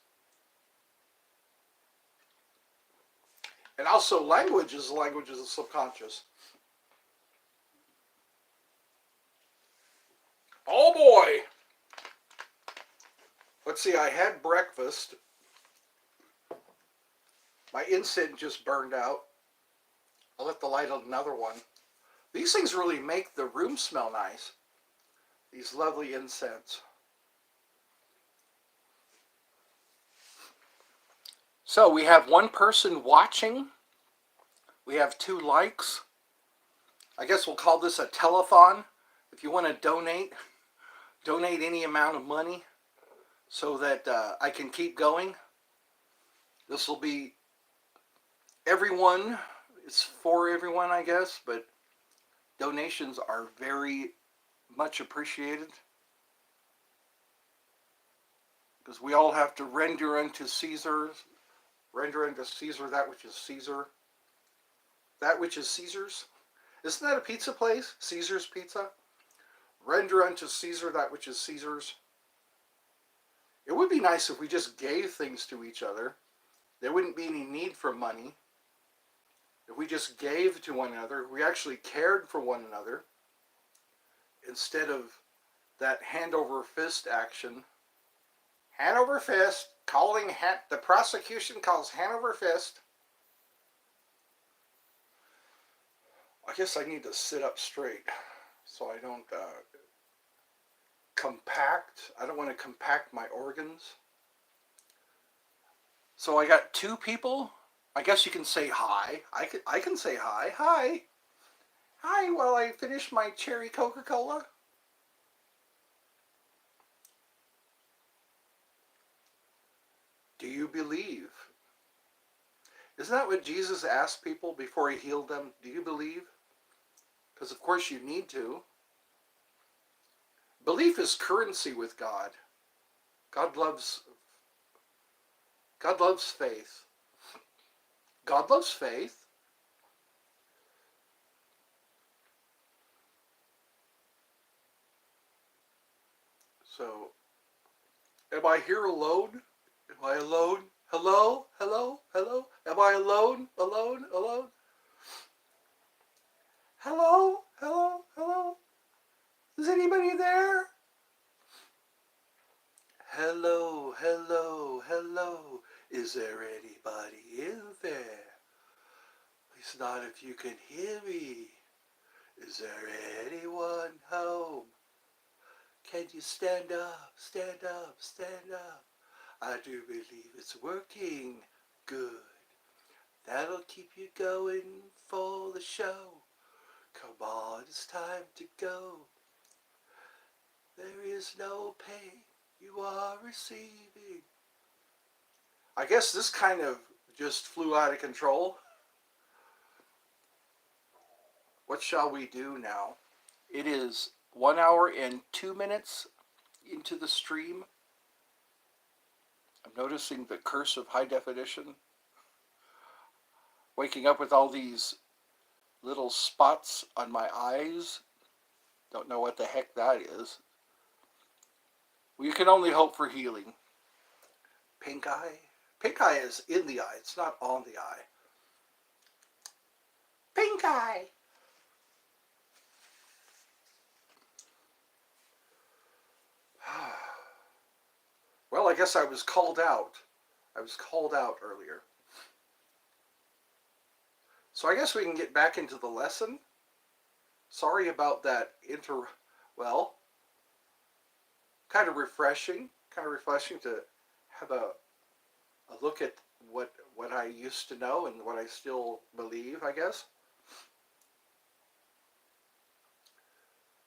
And also language is the language of the subconscious. Oh boy! Let's see, I had breakfast. My incense just burned out. I'll let the light on another one. These things really make the room smell nice. These lovely incense. So we have 1 person watching. We have 2 likes. I guess we'll call this a telethon. If you want to donate any amount of money so that I can keep going. This will be everyone. It's for everyone, I guess, but donations are very much appreciated. Because we all have to render unto Caesar that which is Caesar. That which is Caesar's. Isn't that a pizza place? Caesar's Pizza? Render unto Caesar that which is Caesar's. It would be nice if we just gave things to each other. There wouldn't be any need for money. if we just gave to one another, we actually cared for one another, instead of that hand over fist action. Hand over fist, the prosecution calls hand over fist. I guess I need to sit up straight so I don't compact. I don't want to compact my organs. So I got two people. I guess you can say hi. I can say hi. Hi. Hi while I finish my cherry Coca-Cola. Do you believe? Isn't that what Jesus asked people before he healed them? Do you believe? Because of course you need to. Belief is currency with God. God loves faith. God loves faith. So, am I here alone? Am I alone? Hello? Hello? Hello? Am I alone? Alone? Alone? Hello? Hello? Hello? Is anybody there? Hello? Hello? Hello? Is there anybody in there? Please not if you can hear me. Is there anyone home? Can you stand up? Stand up? Stand up? I do believe it's working good. That'll keep you going for the show. Come on, it's time to go. There is no pain you are receiving. I guess this kind of just flew out of control. What shall we do now? It is 1 hour and 2 minutes into the stream. I'm noticing the curse of high definition. Waking up with all these little spots on my eyes. Don't know what the heck that is. We can only hope for healing. Pink eye? Pink eye is in the eye. It's not on the eye. Pink eye! Well, I guess I was called out. I was called out earlier. So I guess we can get back into the lesson. Sorry about that well, kind of refreshing to have a look at what I used to know and what I still believe, I guess.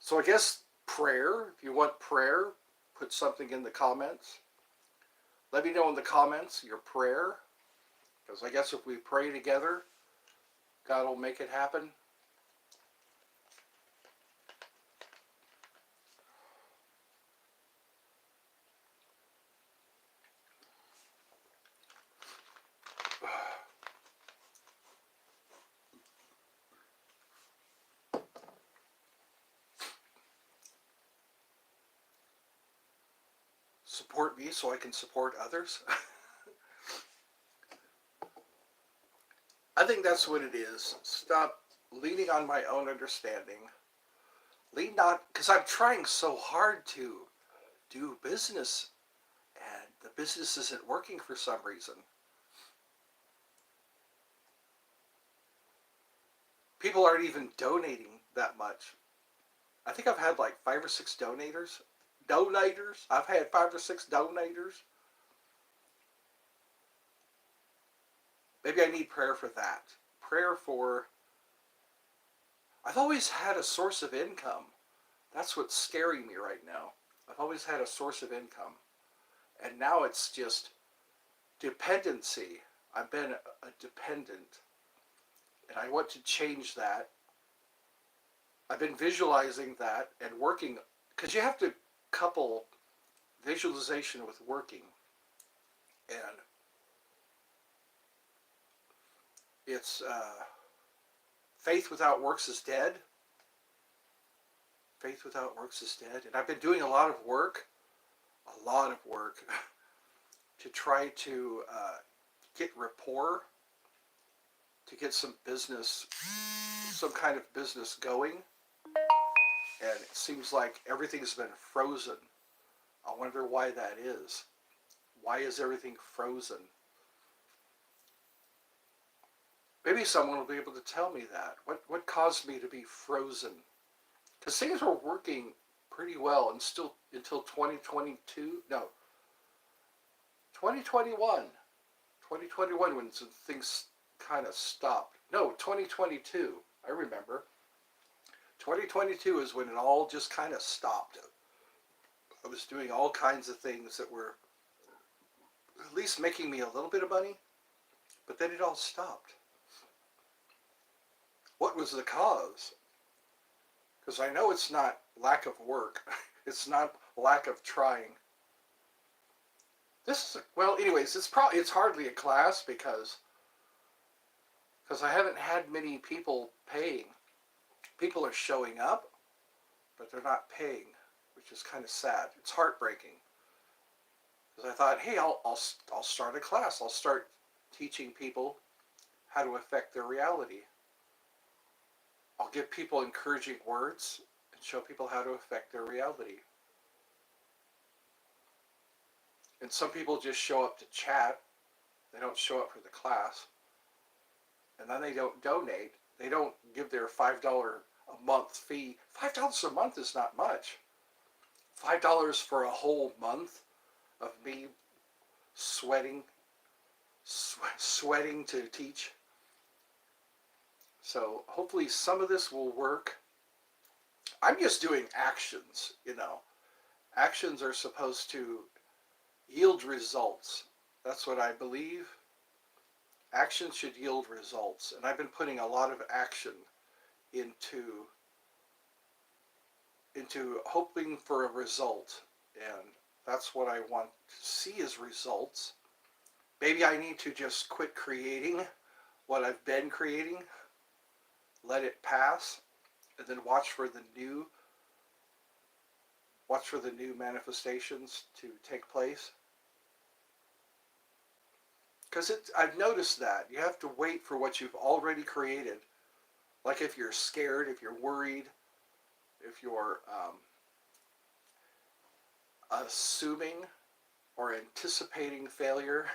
So I guess prayer, if you want prayer, put something in the comments. Let me know in the comments your prayer, because I guess if we pray together, God will make it happen. Support me so I can support others. I think that's what it is. Stop leaning on my own understanding. Lean not, because I'm trying so hard to do business, and the business isn't working for some reason. People aren't even donating that much. I think I've had like 5 or 6 donators. I've had 5 or 6 donators. Maybe I need prayer for that. Prayer for... I've always had a source of income. That's what's scaring me right now. I've always had a source of income. And now it's just dependency. I've been a dependent. And I want to change that. I've been visualizing that and working, because you have to couple visualization with working. And it's faith without works is dead. Faith without works is dead. And I've been doing a lot of work to try to get rapport to get some business, some kind of business going, and it seems like everything's been frozen. I wonder why that is. Why is everything frozen? Maybe someone will be able to tell me that. What caused me to be frozen? Because things were working pretty well and still until 2022. No, 2021. 2021 when some things kind of stopped. No, 2022. I remember. 2022 is when it all just kind of stopped. I was doing all kinds of things that were at least making me a little bit of money, but then it all stopped. What was the cause? Because I know it's not lack of work. It's not lack of trying. This is, well, anyways, it's hardly a class because I haven't had many people paying. People are showing up, but they're not paying, which is kind of sad. It's heartbreaking. Because I thought, hey, I'll start a class. I'll start teaching people how to affect their reality. I'll give people encouraging words and show people how to affect their reality. And some people just show up to chat. They don't show up for the class. And then they don't donate. They don't give their $5 a month fee. $5 a month is not much. $5 for a whole month of me sweating to teach. So hopefully some of this will work. I'm just doing actions, Actions are supposed to yield results. That's what I believe. Action should yield results. And I've been putting a lot of action into hoping for a result. And that's what I want to see as results. Maybe I need to just quit creating what I've been creating, let it pass, and then watch for the new manifestations to take place. Because I've noticed that you have to wait for what you've already created. Like if you're scared, if you're worried, if you're assuming or anticipating failure,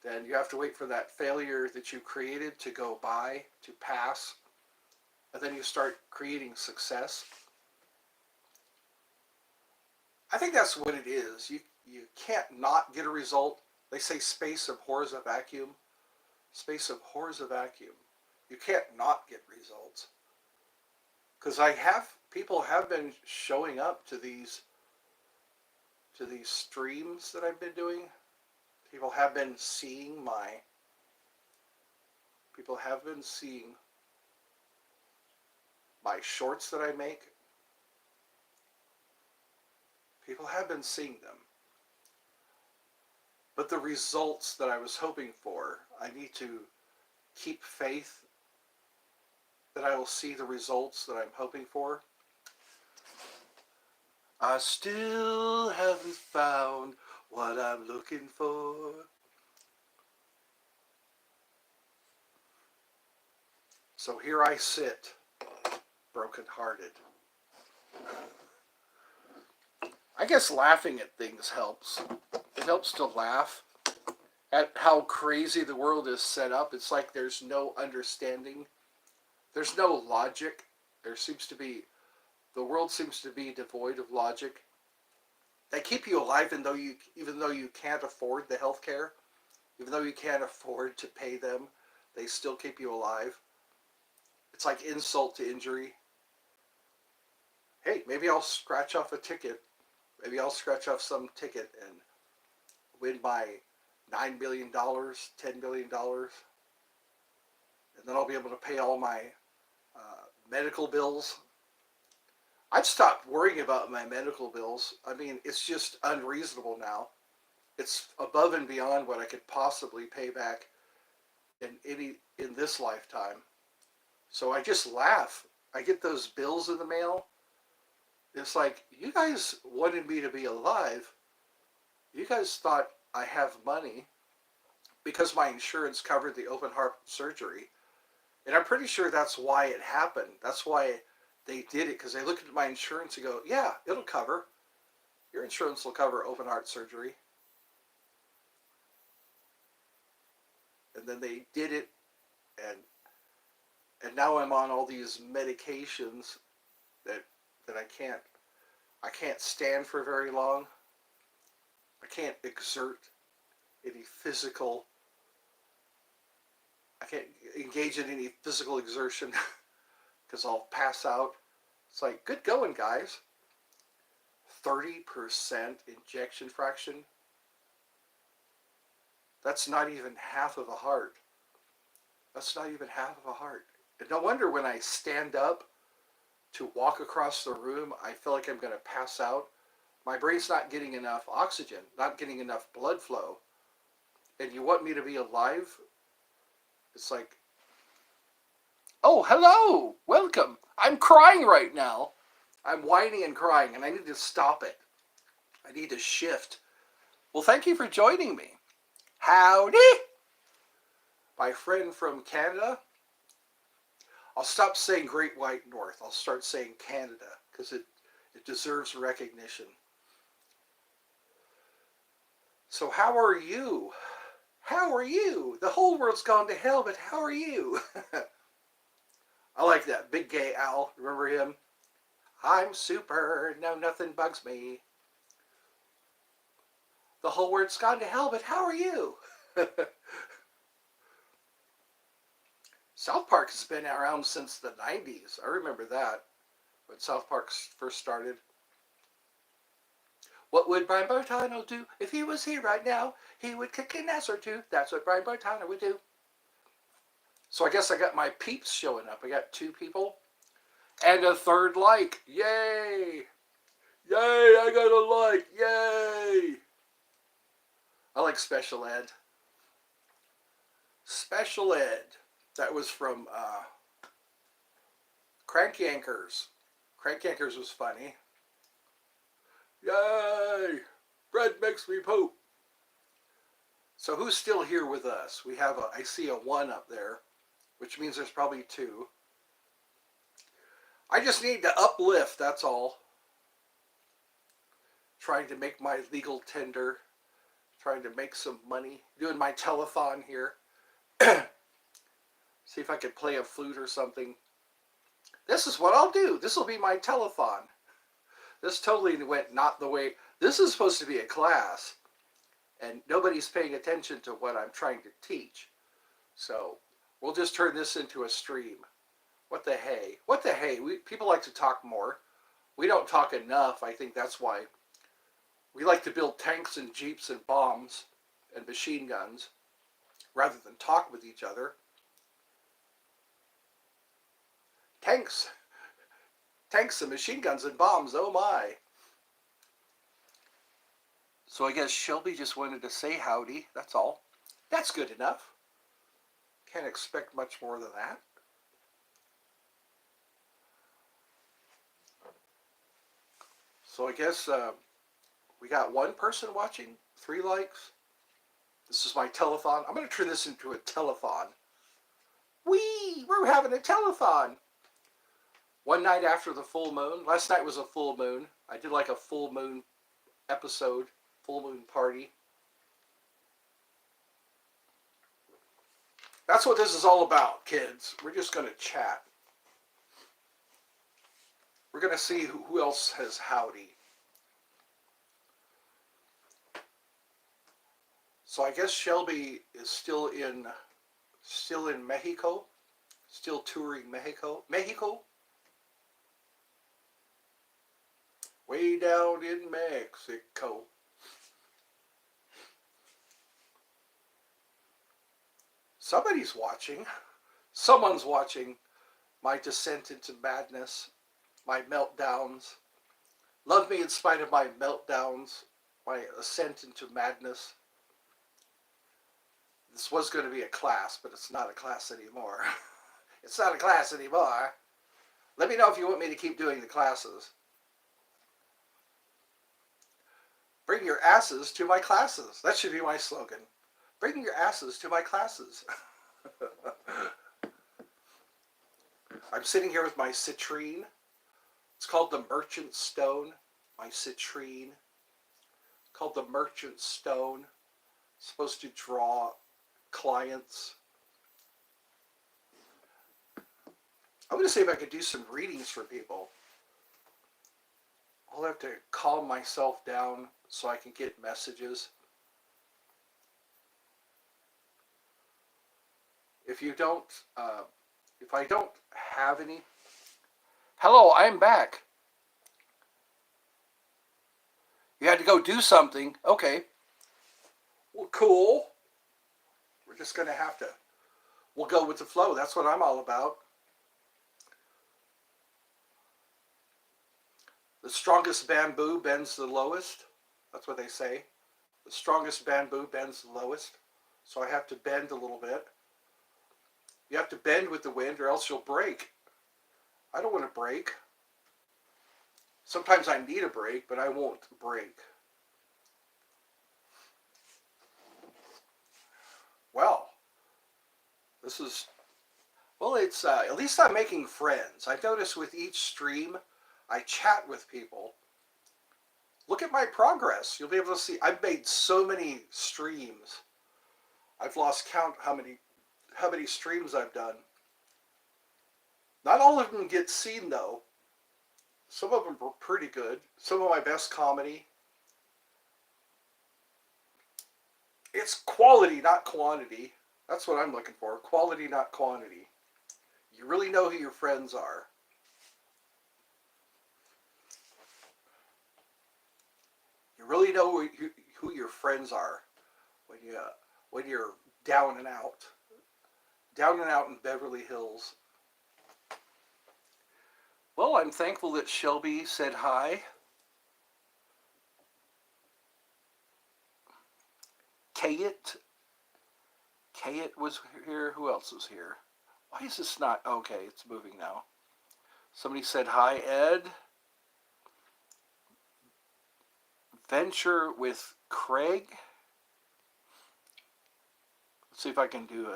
then you have to wait for that failure that you created to go by, to pass, and then you start creating success. I think that's what it is. You can't not get a result. They say space abhors a vacuum. Space abhors a vacuum. You can't not get results. Because people have been showing up to these streams that I've been doing. People have been seeing my shorts that I make. People have been seeing them. But the results that I was hoping for, I need to keep faith that I will see the results that I'm hoping for. I still haven't found what I'm looking for. So here I sit, brokenhearted. I guess laughing at things helps. It helps to laugh at how crazy the world is set up. It's like there's no understanding. There's no logic. The world seems to be devoid of logic. They keep you alive even though you can't afford the health care. Even though you can't afford to pay them, they still keep you alive. It's like insult to injury. Hey, maybe I'll scratch off a ticket. Maybe I'll scratch off some ticket and win by $9 billion, $10 billion. And then I'll be able to pay all my medical bills. I've stopped worrying about my medical bills. I mean, it's just unreasonable now. It's above and beyond what I could possibly pay back in this lifetime. So I just laugh. I get those bills in the mail. It's like, you guys wanted me to be alive. You guys thought I have money because my insurance covered the open heart surgery. And I'm pretty sure that's why it happened. That's why they did it, because they looked at my insurance and go, yeah, it'll cover. Your insurance will cover open heart surgery. And then they did it, and now I'm on all these medications that I can't stand for very long. I can't exert any physical. I can't engage in any physical exertion because I'll pass out. It's like, good going, guys. 30% injection fraction. That's not even half of a heart. That's not even half of a heart. And no wonder when I stand up to walk across the room, I feel like I'm going to pass out. My brain's not getting enough oxygen, not getting enough blood flow. And you want me to be alive? It's like, oh, hello, welcome. I'm crying right now. I'm whining and crying, and I need to stop it. I need to shift. Well, thank you for joining me. Howdy! My friend from Canada. I'll stop saying Great White North. I'll start saying Canada, because it deserves recognition. So how are you? How are you? The whole world's gone to hell, but how are you? I like that. Big Gay Al. Remember him? I'm super. No, nothing bugs me. The whole world's gone to hell, but how are you? South Park has been around since the 90s. I remember that, when South Park first started. What would Brian Bartano do if he was here right now? He would kick an ass or two. That's what Brian Bartano would do. So I guess I got my peeps showing up. I got 2 people and a 3rd like. Yay! Yay, I got a like. Yay! I like special ed. Special ed. That was from Crank Yankers. Crank Yankers was funny. Yay! Bread makes me poop. So who's still here with us? We have I see a 1 up there, which means there's probably 2. I just need to uplift, that's all. Trying to make my legal tender. Trying to make some money. Doing my telethon here. See if I can play a flute or something. This is what I'll do. This will be my telethon. This totally went not the way. This is supposed to be a class, and nobody's paying attention to what I'm trying to teach. So we'll just turn this into a stream. What the hey? What the hey? People like to talk more. We don't talk enough. I think that's why. We like to build tanks and jeeps and bombs and machine guns rather than talk with each other. Tanks and machine guns and bombs, oh my. So I guess Shelby just wanted to say howdy, that's all. That's good enough. Can't expect much more than that. So I guess we got 1 person watching, 3 likes. This is my telethon. I'm going to turn this into a telethon. Whee! We're having a telethon. One night after the full moon. Last night was a full moon. I did like a full moon episode, full moon party. That's what this is all about, kids. We're just going to chat. We're going to see who else has howdy. So I guess Shelby is still in Mexico, still touring Mexico. Way down in Mexico. Somebody's watching. Someone's watching my descent into madness, my meltdowns. Love me in spite of my meltdowns, my ascent into madness. This was going to be a class, but it's not a class anymore. It's not a class anymore. Let me know if you want me to keep doing the classes. Bring your asses to my classes. That should be my slogan. Bring your asses to my classes. I'm sitting here with my citrine. It's called the Merchant Stone. My citrine. Called the Merchant Stone. It's supposed to draw clients. I'm going to see if I could do some readings for people. I'll have to calm myself down so I can get messages. If I don't have any. Hello, I'm back. You had to go do something. Okay. Well, cool. We're just going to we'll go with the flow. That's what I'm all about. The strongest bamboo bends the lowest. That's what they say. The strongest bamboo bends the lowest. So I have to bend a little bit. You have to bend with the wind or else you'll break. I don't want to break. Sometimes I need a break, but I won't break. Well, it's, at least I'm making friends. I've noticed with each stream, I chat with people. Look at my progress. You'll be able to see, I've made so many streams. I've lost count how many streams I've done. Not all of them get seen though. Some of them were pretty good. Some of my best comedy. It's quality, not quantity. That's what I'm looking for. Quality, not quantity. You really know who your friends are. You really know who your friends are when you're down and out in Beverly Hills. Well, I'm thankful that Shelby said hi. Kayet was here. Who else was here? Why is this not? Okay, it's moving now. Somebody said hi, Ed. Venture with Craig. Let's see if I can do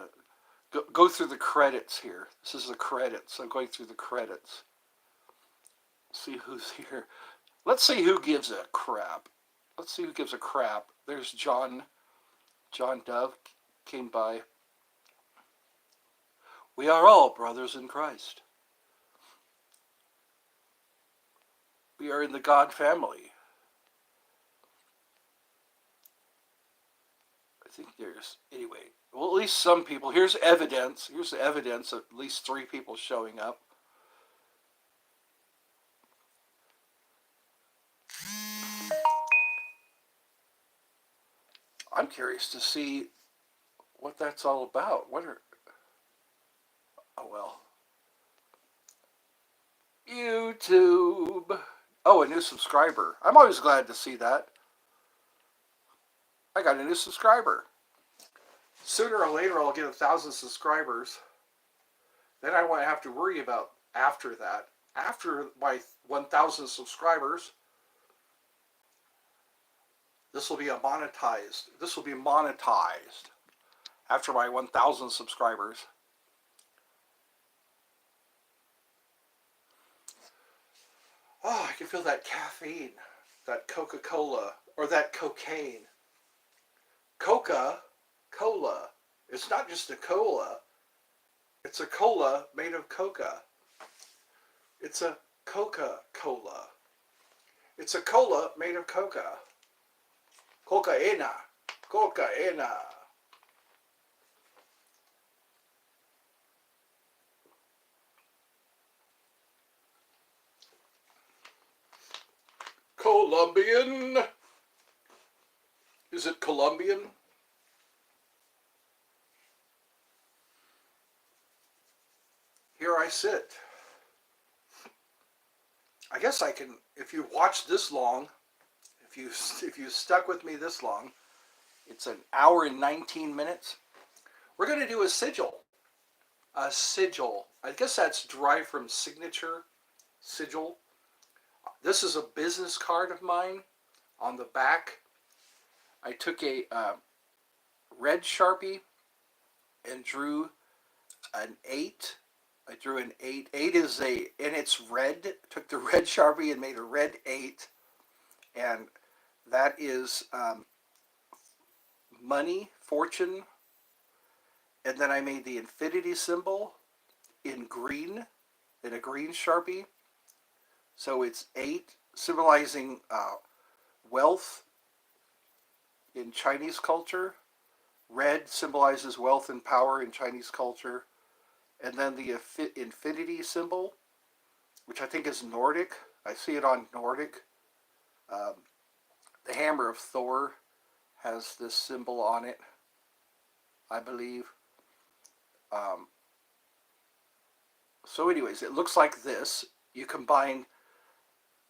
go through the credits here. This is the credits. I'm going through the credits. See who's here. Let's see who gives a crap. Let's see who gives a crap. There's John Dove came by. We are all brothers in Christ. We are in the God family. I think anyway, well, at least some people. Here's evidence. Here's the evidence of at least 3 people showing up. I'm curious to see what that's all about. Oh well. YouTube. Oh, a new subscriber. I'm always glad to see that. I got a new subscriber. Sooner or later, I'll get 1,000 subscribers. Then I won't have to worry about after that. After my 1,000 subscribers, this will be monetized. This will be monetized after my 1,000 subscribers. Oh, I can feel that caffeine, that Coca-Cola, or that cocaine. Coca-Cola. It's not just a cola. It's a cola made of coca. It's a Coca-Cola. It's a cola made of coca. Cocaína. Cocaína. Colombian. Is it Colombian? Here I sit. I guess I can, if you watched this long, if you stuck with me this long, it's an hour and 19 minutes. We're going to do a sigil. A sigil. I guess that's derived from signature, sigil. This is a business card of mine. On the back, I took a red Sharpie and drew an 8 I drew an 8. 8 is and it's red. Took the red Sharpie and made a red 8. And that is money, fortune. And then I made the infinity symbol in green, in a green Sharpie. So it's 8, symbolizing wealth in Chinese culture. Red symbolizes wealth and power in Chinese culture. And then the infinity symbol, which I think is Nordic. I see it on Nordic. Um, the hammer of Thor has this symbol on it, I believe. Um, so anyways, it looks like this. You combine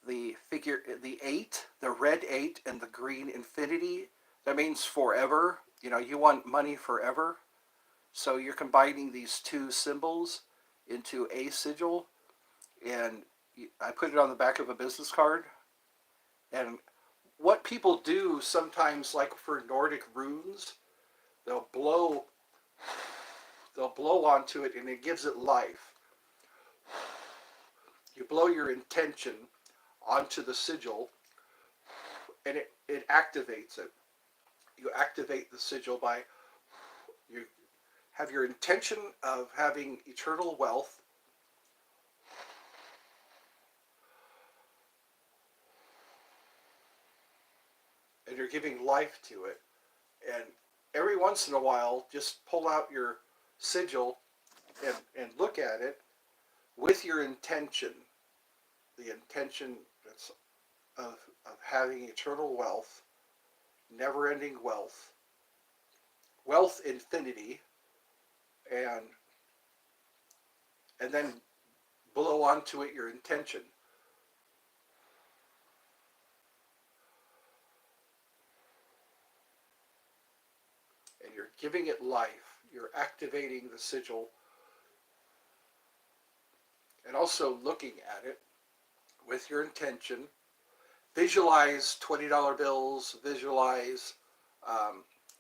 the 8, the red 8, and the green infinity. That means forever. You know, you want money forever. So you're combining these two symbols into a sigil. And I put it on the back of a business card. And what people do sometimes, like for Nordic runes, they'll blow onto it and it gives it life. You blow your intention onto the sigil and it activates it. You activate the sigil by, you have your intention of having eternal wealth, and you're giving life to it. And every once in a while, just pull out your sigil and look at it with your intention. The intention that's of having eternal wealth, never-ending wealth, wealth infinity, and then blow onto it your intention. And you're giving it life. You're activating the sigil and also looking at it with your intention. Visualize $20 bills, visualize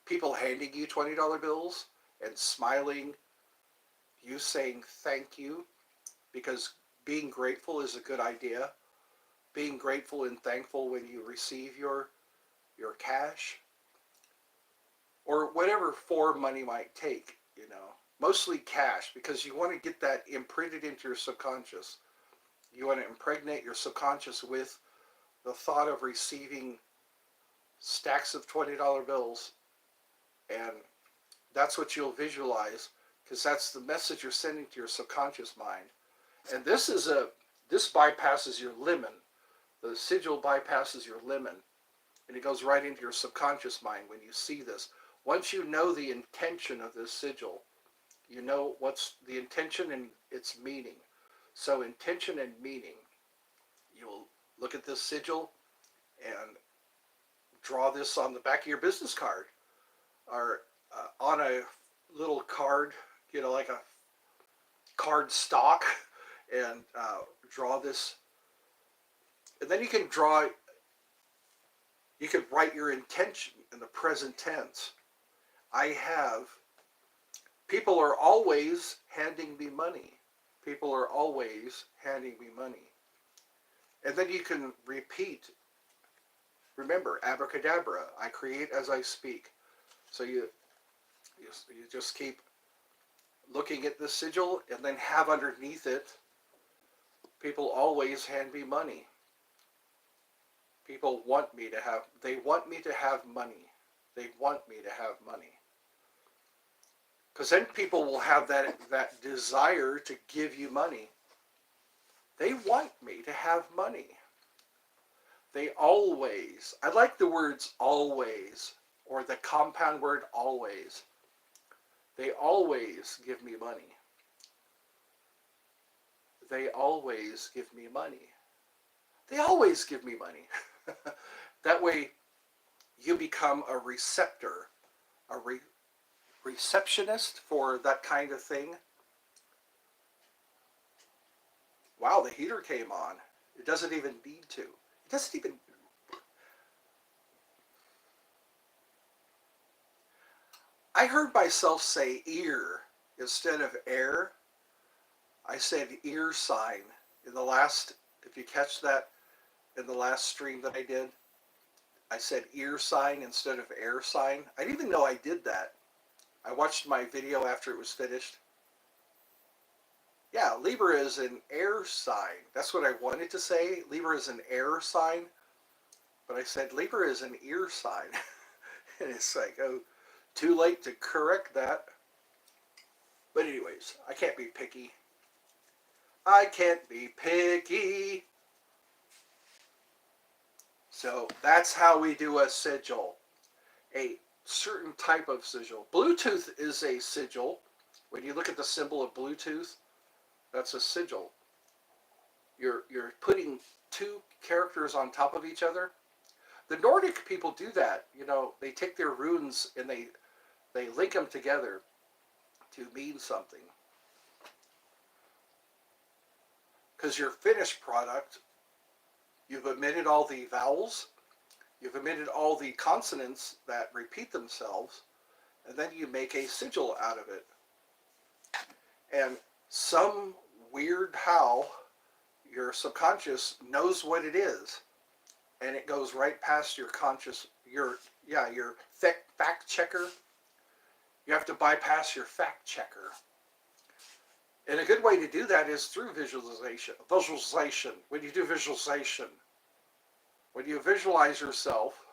people handing you $20 bills and smiling, you saying thank you, because being grateful is a good idea. Being grateful and thankful when you receive your cash, or whatever form money might take, you know. Mostly cash, because you want to get that imprinted into your subconscious. You want to impregnate your subconscious with the thought of receiving stacks of $20 bills, and that's what you'll visualize, because that's the message you're sending to your subconscious mind. And this bypasses your lemon. The sigil bypasses your lemon, and it goes right into your subconscious mind when you see this. Once you know the intention of this sigil, you know what's the intention and its meaning. So intention and meaning, you'll look at this sigil and draw this on the back of your business card, or on a little card, you know, like a card stock, and draw this. And then you can write your intention in the present tense. People are always handing me money. People are always handing me money. And then you can repeat, remember, abracadabra, I create as I speak. So you just keep looking at the sigil and then have underneath it, people always hand me money. People want me to have, they want me to have money. They want me to have money. Because then people will have that desire to give you money. They want me to have money. They always, I like the words always, or the compound word always. They always give me money. They always give me money. They always give me money. That way you become a receptor, a receptionist for that kind of thing. Wow, the heater came on. It doesn't even need to. It doesn't even... I heard myself say ear instead of air. I said ear sign in the last, if you catch that in the last stream that I did, I said ear sign instead of air sign. I didn't even know I did that. I watched my video after it was finished. Yeah, Libra is an air sign. That's what I wanted to say. Libra is an air sign. But I said Libra is an ear sign. And it's like, oh, too late to correct that. But anyways, I can't be picky. I can't be picky. So that's how we do a sigil. A certain type of sigil. Bluetooth is a sigil. When you look at the symbol of Bluetooth, that's a sigil. You're putting two characters on top of each other. The Nordic people do that. You know, they take their runes and they link them together to mean something. Because your finished product, you've omitted all the vowels, you've omitted all the consonants that repeat themselves, and then you make a sigil out of it. And some weird how your subconscious knows what it is, and it goes right past your conscious, your fact checker. You have to bypass your fact checker. And a good way to do that is through visualization. Visualization. When you do visualization, when you visualize yourself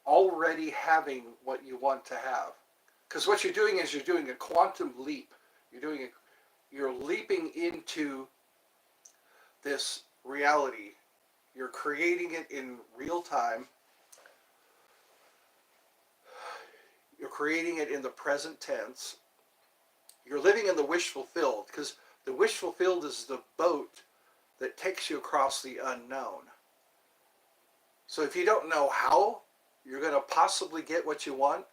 already having what you want to have. Because what you're doing is you're doing a quantum leap. You're leaping into this reality. You're creating it in real time. You're creating it in the present tense. You're living in the wish fulfilled, because the wish fulfilled is the boat that takes you across the unknown. So if you don't know how you're going to possibly get what you want,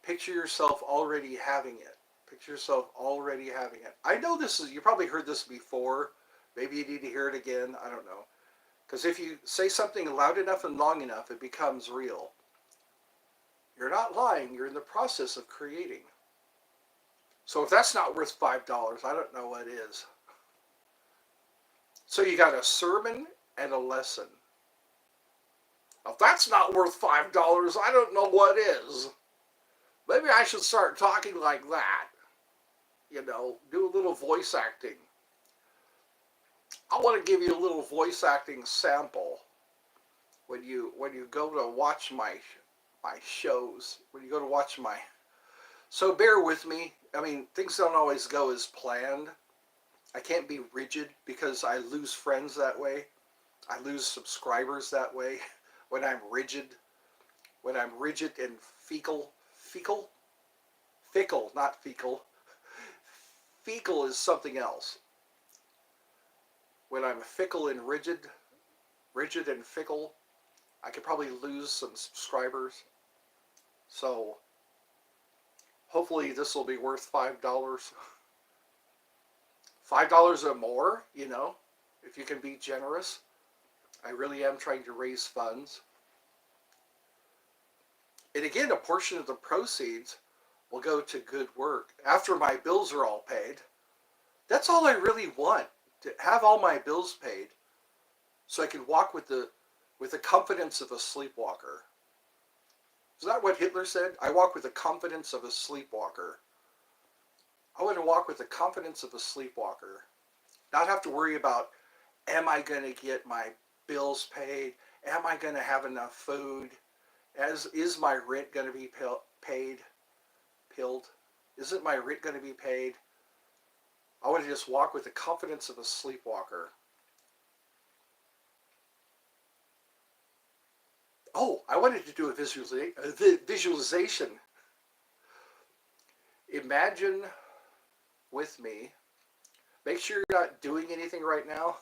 picture yourself already having it. Picture yourself already having it. I know you probably heard this before. Maybe you need to hear it again. I don't know. Because if you say something loud enough and long enough, it becomes real. You're not lying. You're in the process of creating. So if that's not worth $5, I don't know what is. So you got a sermon and a lesson. If that's not worth $5, I don't know what is. Maybe I should start talking like that. You know, do a little voice acting. I want to give you a little voice acting sample when you go to watch my shows. When you go to watch my... So bear with me. I mean, things don't always go as planned. I can't be rigid because I lose friends that way. I lose subscribers that way when I'm rigid. When I'm rigid and fickle, not fecal. Fecal is something else. When I'm fickle and rigid and fickle, I could probably lose some subscribers. So hopefully this will be worth $5. $5 or more, you know, if you can be generous. I really am trying to raise funds. And again, a portion of the proceeds will go to good work. After my bills are all paid, that's all I really want, to have all my bills paid so I can walk with the confidence of a sleepwalker. Is that what Hitler said? I walk with the confidence of a sleepwalker. I want to walk with the confidence of a sleepwalker. Not have to worry about, am I going to get my bills paid? Am I going to have enough food? Is my rent going to be paid? Isn't my rent going to be paid? I want to just walk with the confidence of a sleepwalker. Oh, I wanted to do a visualization. Imagine with me. Make sure you're not doing anything right now.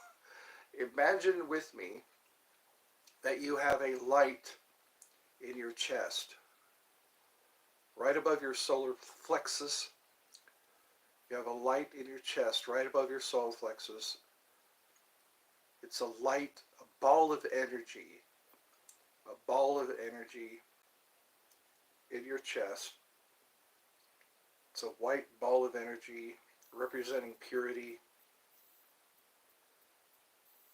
Imagine with me that you have a light in your chest, right above your solar plexus. You have a light in your chest, right above your solar plexus. It's a light, a ball of energy in your chest. It's a white ball of energy representing purity,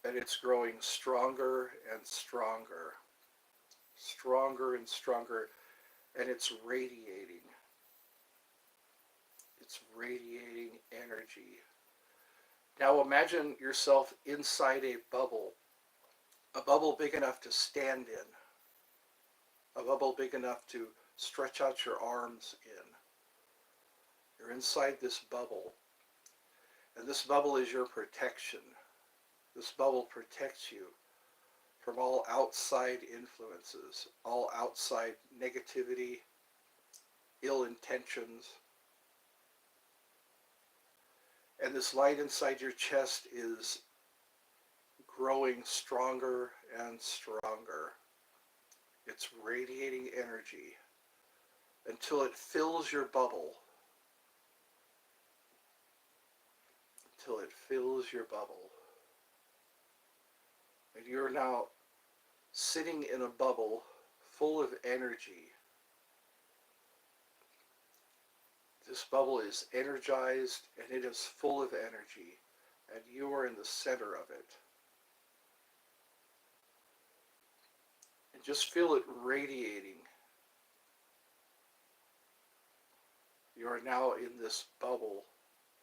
and it's growing stronger and stronger, stronger and stronger, and it's radiating. It's radiating energy. Now imagine yourself inside a bubble big enough to stand in, a bubble big enough to stretch out your arms in. You're inside this bubble, and this bubble is your protection. This bubble protects you from all outside influences, all outside negativity, ill intentions. And this light inside your chest is growing stronger and stronger. It's radiating energy until it fills your bubble. Until it fills your bubble. And you're now sitting in a bubble full of energy. This bubble is energized and it is full of energy, and you are in the center of it. And just feel it radiating. You are now in this bubble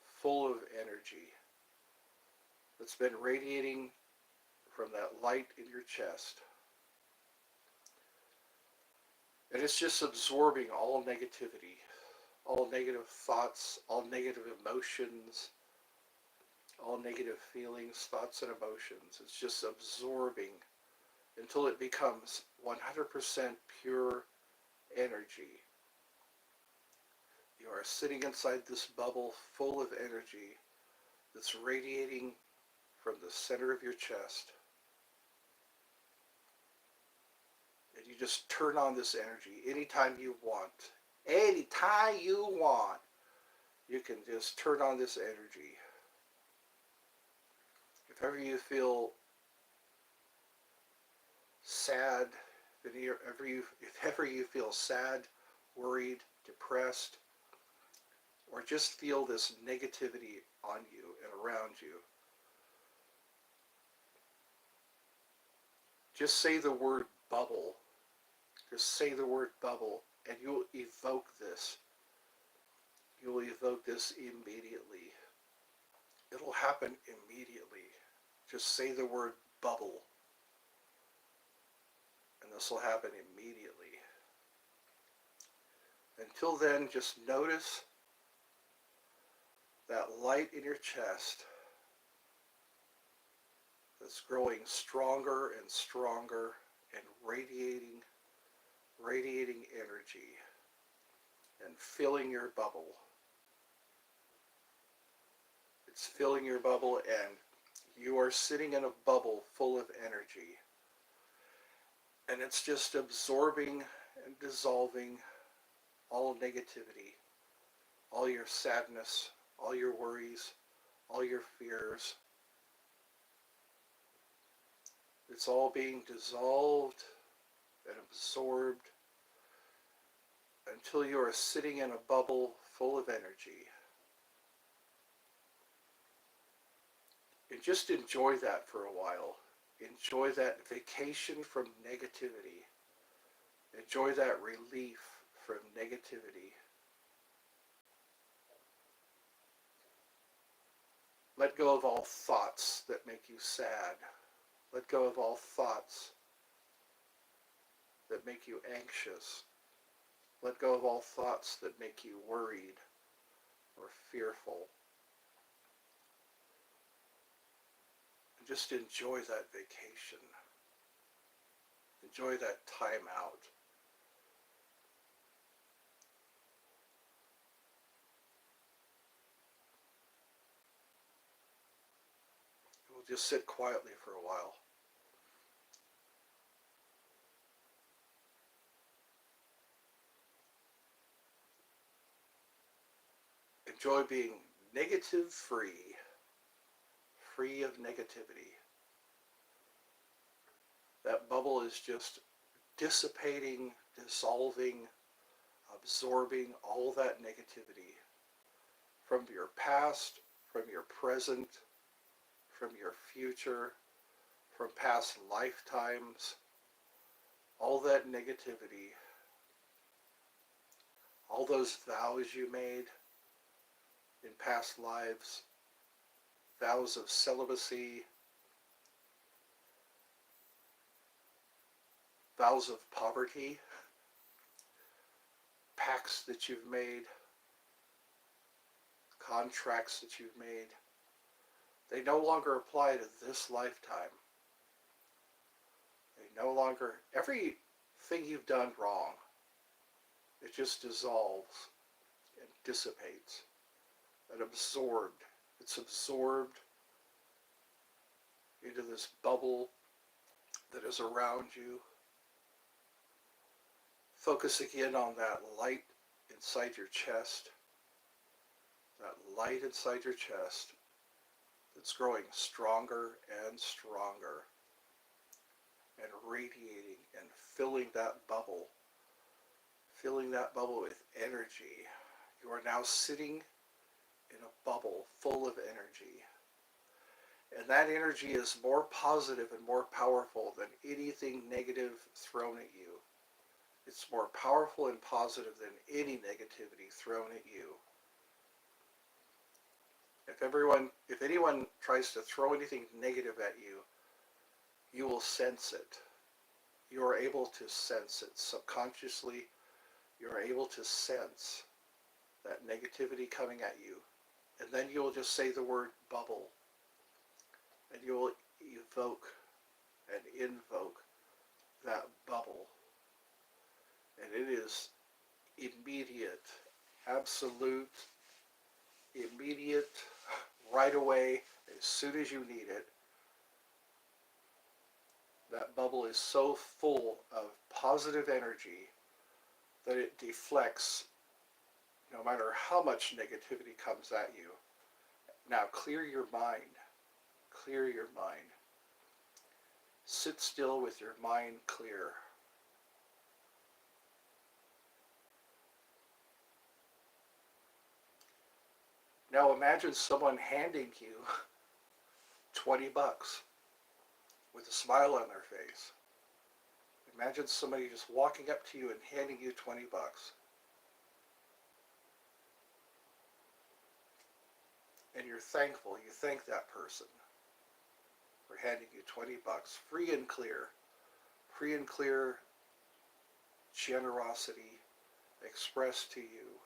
full of energy that's been radiating from that light in your chest. And it's just absorbing all negativity, all negative thoughts, all negative emotions, all negative feelings, thoughts, and emotions. It's just absorbing until it becomes 100% pure energy. You are sitting inside this bubble full of energy that's radiating from the center of your chest. And you just turn on this energy anytime you want. Anytime you want, you can just turn on this energy. If ever you feel sad, if ever you feel sad, worried, depressed, or just feel this negativity on you and around you, just say the word bubble. Just say the word bubble, and you'll evoke this. You'll evoke this immediately. It'll happen immediately. Just say the word bubble, and this will happen immediately. Until then, just notice that light in your chest that's growing stronger and stronger and radiating energy and filling your bubble. It's filling your bubble, and you are sitting in a bubble full of energy. And it's just absorbing and dissolving all negativity, all your sadness, all your worries, all your fears. It's all being dissolved and absorbed until you are sitting in a bubble full of energy. And just enjoy that for a while. Enjoy that vacation from negativity. Enjoy that relief from negativity. Let go of all thoughts that make you sad. Let go of all thoughts that make you anxious. Let go of all thoughts that make you worried or fearful. And just enjoy that vacation. Enjoy that time out. We'll just sit quietly for a while. Enjoy being negative free, free of negativity. That bubble is just dissipating, dissolving, absorbing all that negativity from your past, from your present, from your future, from past lifetimes, all that negativity, all those vows you made in past lives, vows of celibacy, vows of poverty, pacts that you've made, contracts that you've made, they no longer apply to this lifetime. They no longer, everything you've done wrong, it just dissolves and dissipates and absorbed. It's absorbed into this bubble that is around you. Focus again on that light inside your chest. That light inside your chest that's growing stronger and stronger and radiating and filling that bubble with energy. You are now sitting in a bubble full of energy. And that energy is more positive and more powerful than anything negative thrown at you. It's more powerful and positive than any negativity thrown at you. If anyone tries to throw anything negative at you, you will sense it. You are able to sense it subconsciously. You are able to sense that negativity coming at you. And then you will just say the word bubble. And you will evoke and invoke that bubble. And it is immediate, absolute, immediate, right away, as soon as you need it. That bubble is so full of positive energy that it deflects no matter how much negativity comes at you. Now clear your mind. Clear your mind. Sit still with your mind clear. Now imagine someone handing you 20 bucks with a smile on their face. Imagine somebody just walking up to you and handing you 20 bucks. And you're thankful. You thank that person for handing you 20 bucks. Free and clear. Free and clear generosity expressed to you.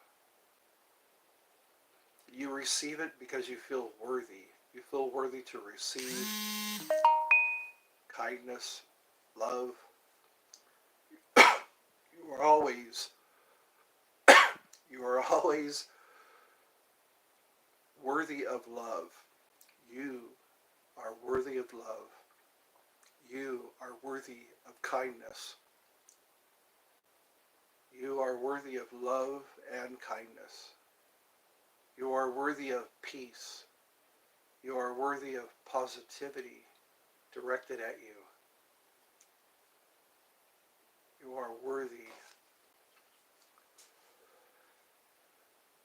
You receive it because you feel worthy. You feel worthy to receive kindness, love. You are always worthy of love. You are worthy of love. You are worthy of kindness. You are worthy of love and kindness. You are worthy of peace. You are worthy of positivity directed at you. You are worthy.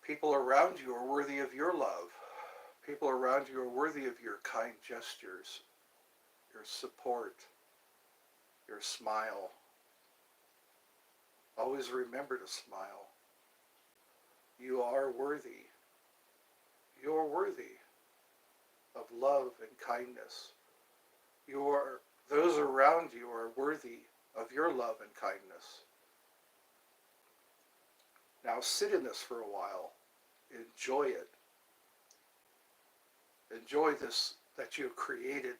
People around you are worthy of your love. People around you are worthy of your kind gestures, your support, your smile. Always remember to smile. You are worthy. You are worthy of love and kindness. Those around you are worthy of your love and kindness. Now sit in this for a while. Enjoy it. Enjoy this that you have created.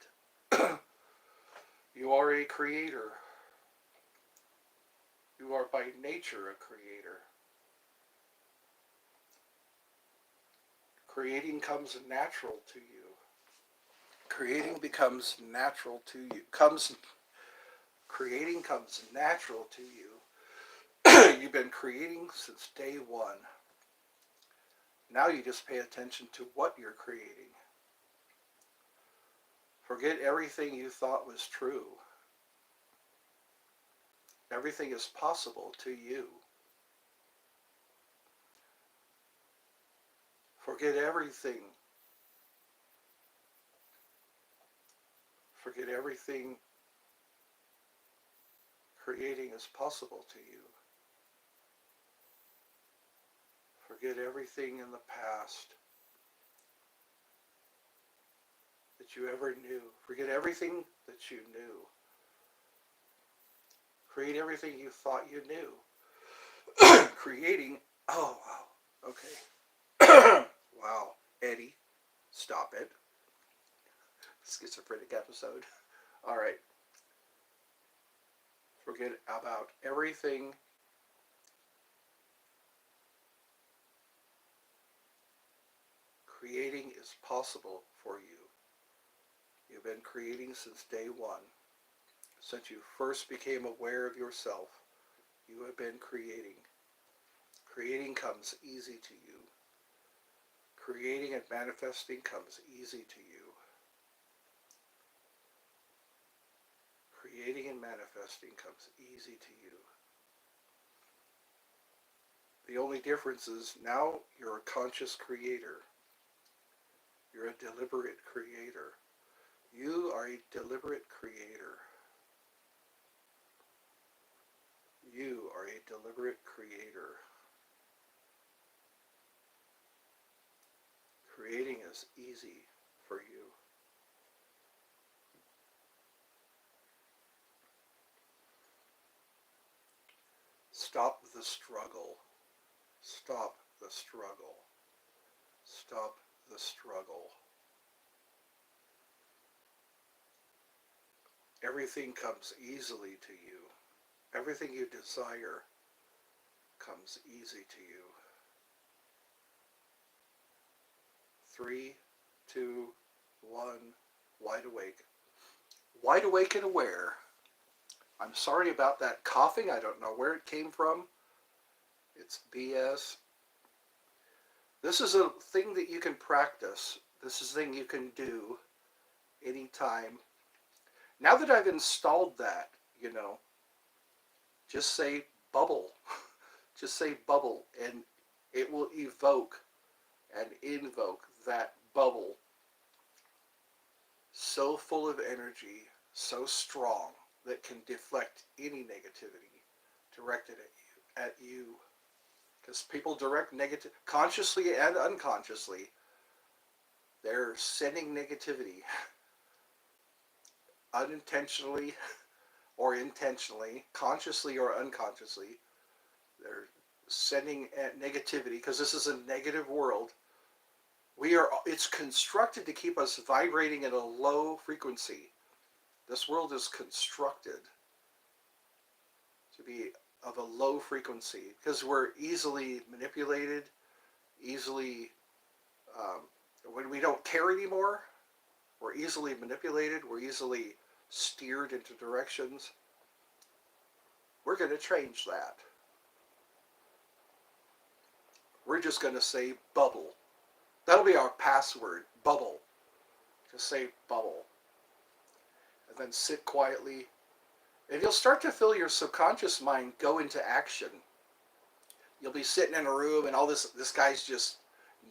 You are a creator. You are by nature a creator. Creating comes natural to you. Creating becomes natural to you. Creating comes natural to you. You've been creating since day one. Now you just pay attention to what you're creating. Forget everything you thought was true. Everything is possible to you. Forget everything. Forget everything creating is possible to you. Forget everything in the past that you ever knew. Forget everything that you knew. Create everything you thought you knew. Creating, oh wow, okay. Wow, Eddie, stop it. Schizophrenic episode. All right. Forget about everything creating is possible for you. You've been creating since day one. Since you first became aware of yourself, you have been creating. Creating comes easy to you. Creating and manifesting comes easy to you. Creating and manifesting comes easy to you. The only difference is now you're a conscious creator. You're a deliberate creator. You are a deliberate creator. You are a deliberate creator. Creating is easy for you. Stop the struggle. Stop the struggle. Stop the struggle. Everything comes easily to you. Everything you desire comes easy to you. 3, 2, 1, wide awake. Wide awake and aware. I'm sorry about that coughing. I don't know where it came from. It's BS. This is a thing that you can practice. This is a thing you can do anytime. Now that I've installed that, just say bubble. Just say bubble, and it will evoke and invoke that bubble so full of energy, so strong, that can deflect any negativity directed at you. Because people direct negative, consciously and unconsciously, they're sending negativity unintentionally or intentionally, consciously or unconsciously. They're sending negativity because this is a negative world. It's constructed to keep us vibrating at a low frequency. This world is constructed to be of a low frequency because we're easily manipulated, when we don't care anymore, we're easily manipulated, we're easily steered into directions. We're going to change that. We're just going to say bubble. That'll be our password, bubble. Just say bubble. And then sit quietly. And you'll start to feel your subconscious mind go into action. You'll be sitting in a room and all this guy's just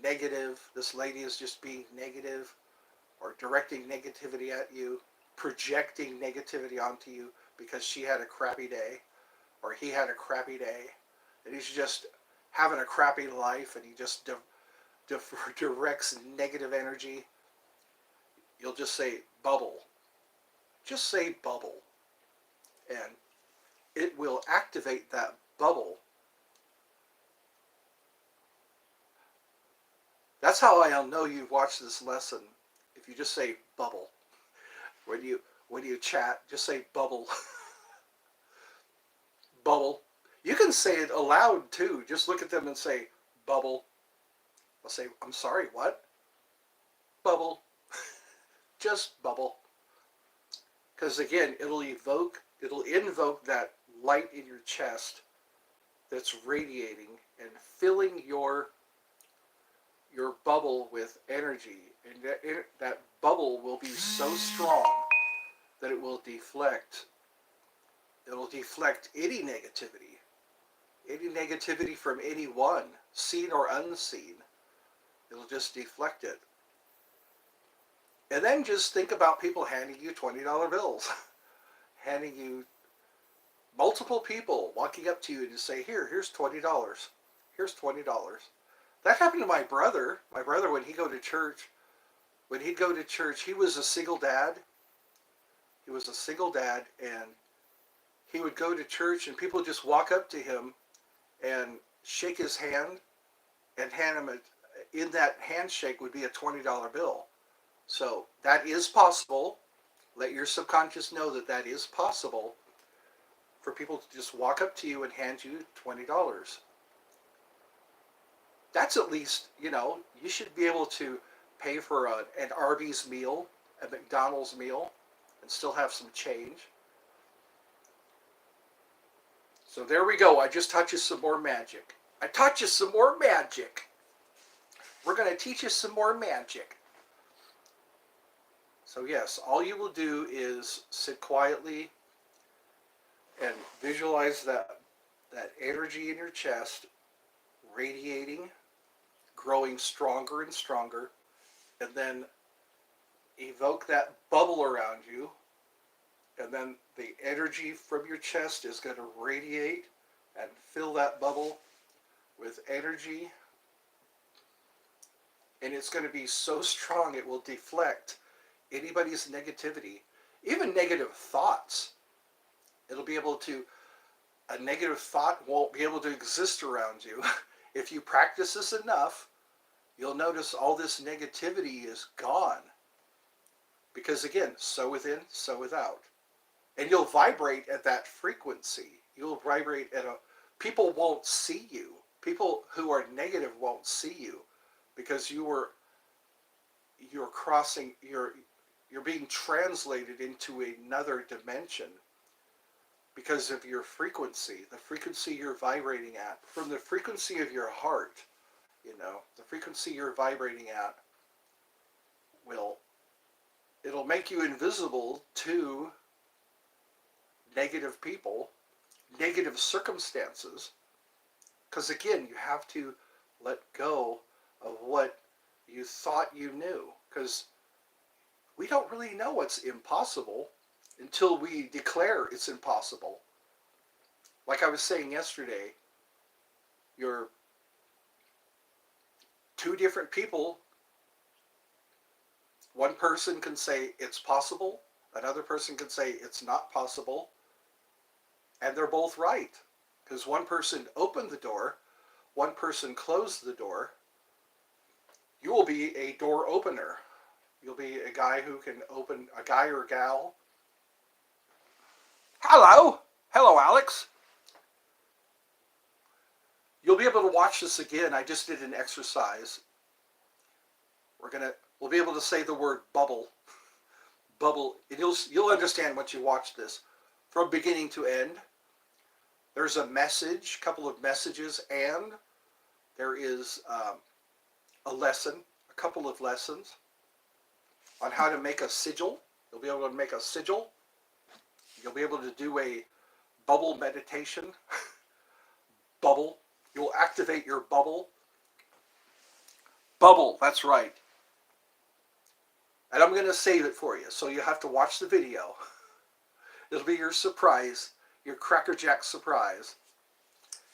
negative. This lady is just being negative or directing negativity at you, projecting negativity onto you because she had a crappy day or he had a crappy day. And he's just having a crappy life and he just directs negative energy. You'll just say bubble. Just say bubble. And it will activate that bubble. That's how I'll know you've watched this lesson. If you just say bubble. When you chat, just say bubble. Bubble. You can say it aloud too. Just look at them and say bubble. I'll say, I'm sorry, what? Bubble. Just bubble. Because again, it'll invoke that light in your chest that's radiating and filling your bubble with energy. And that bubble will be so strong that it will deflect. It'll deflect any negativity from anyone, seen or unseen. It'll just deflect it. And then just think about people handing you $20 bills, handing you multiple people walking up to you and just say, here's $20. Here's $20. That happened to my brother. My brother, when he'd go to church, he was a single dad. He was a single dad, and he would go to church, and people would just walk up to him and shake his hand and hand him in that handshake would be a $20 bill. So that is possible. Let your subconscious know that that is possible for people to just walk up to you and hand you $20. That's at least, you should be able to pay for an Arby's meal, a McDonald's meal, and still have some change. So there we go. I just taught you some more magic. I taught you some more magic. We're going to teach you some more magic. So yes, all you will do is sit quietly and visualize that energy in your chest radiating, growing stronger and stronger, and then evoke that bubble around you, and then the energy from your chest is going to radiate and fill that bubble with energy, and it's going to be so strong it will deflect anybody's negativity, even negative thoughts. It'll be able to, a negative thought won't be able to exist around you. If you practice this enough, you'll notice all this negativity is gone. Because again, so within, so without. And you'll vibrate at that frequency. You'll vibrate at people won't see you. People who are negative won't see you because you're being translated into another dimension because of your frequency, the frequency you're vibrating at. From the frequency of your heart, the frequency you're vibrating at it'll make you invisible to negative people, negative circumstances, because again, you have to let go of what you thought you knew, because we don't really know what's impossible until we declare it's impossible. Like I was saying yesterday, you're two different people. One person can say it's possible, another person can say it's not possible, and they're both right. Because one person opened the door, one person closed the door. You will be a door opener. You'll be a guy who can open, a guy or gal. Hello, Alex. You'll be able to watch this again. I just did an exercise. We'll be able to say the word bubble. Bubble. And you'll understand once you watch this. From beginning to end. There's a message, a couple of messages, and there is a lesson, a couple of lessons on how to make a sigil. You'll be able to make a sigil. You'll be able to do a bubble meditation. Bubble. You'll activate your bubble. Bubble, that's right. And I'm going to save it for you, so you have to watch the video. It'll be your surprise, your Cracker Jack surprise.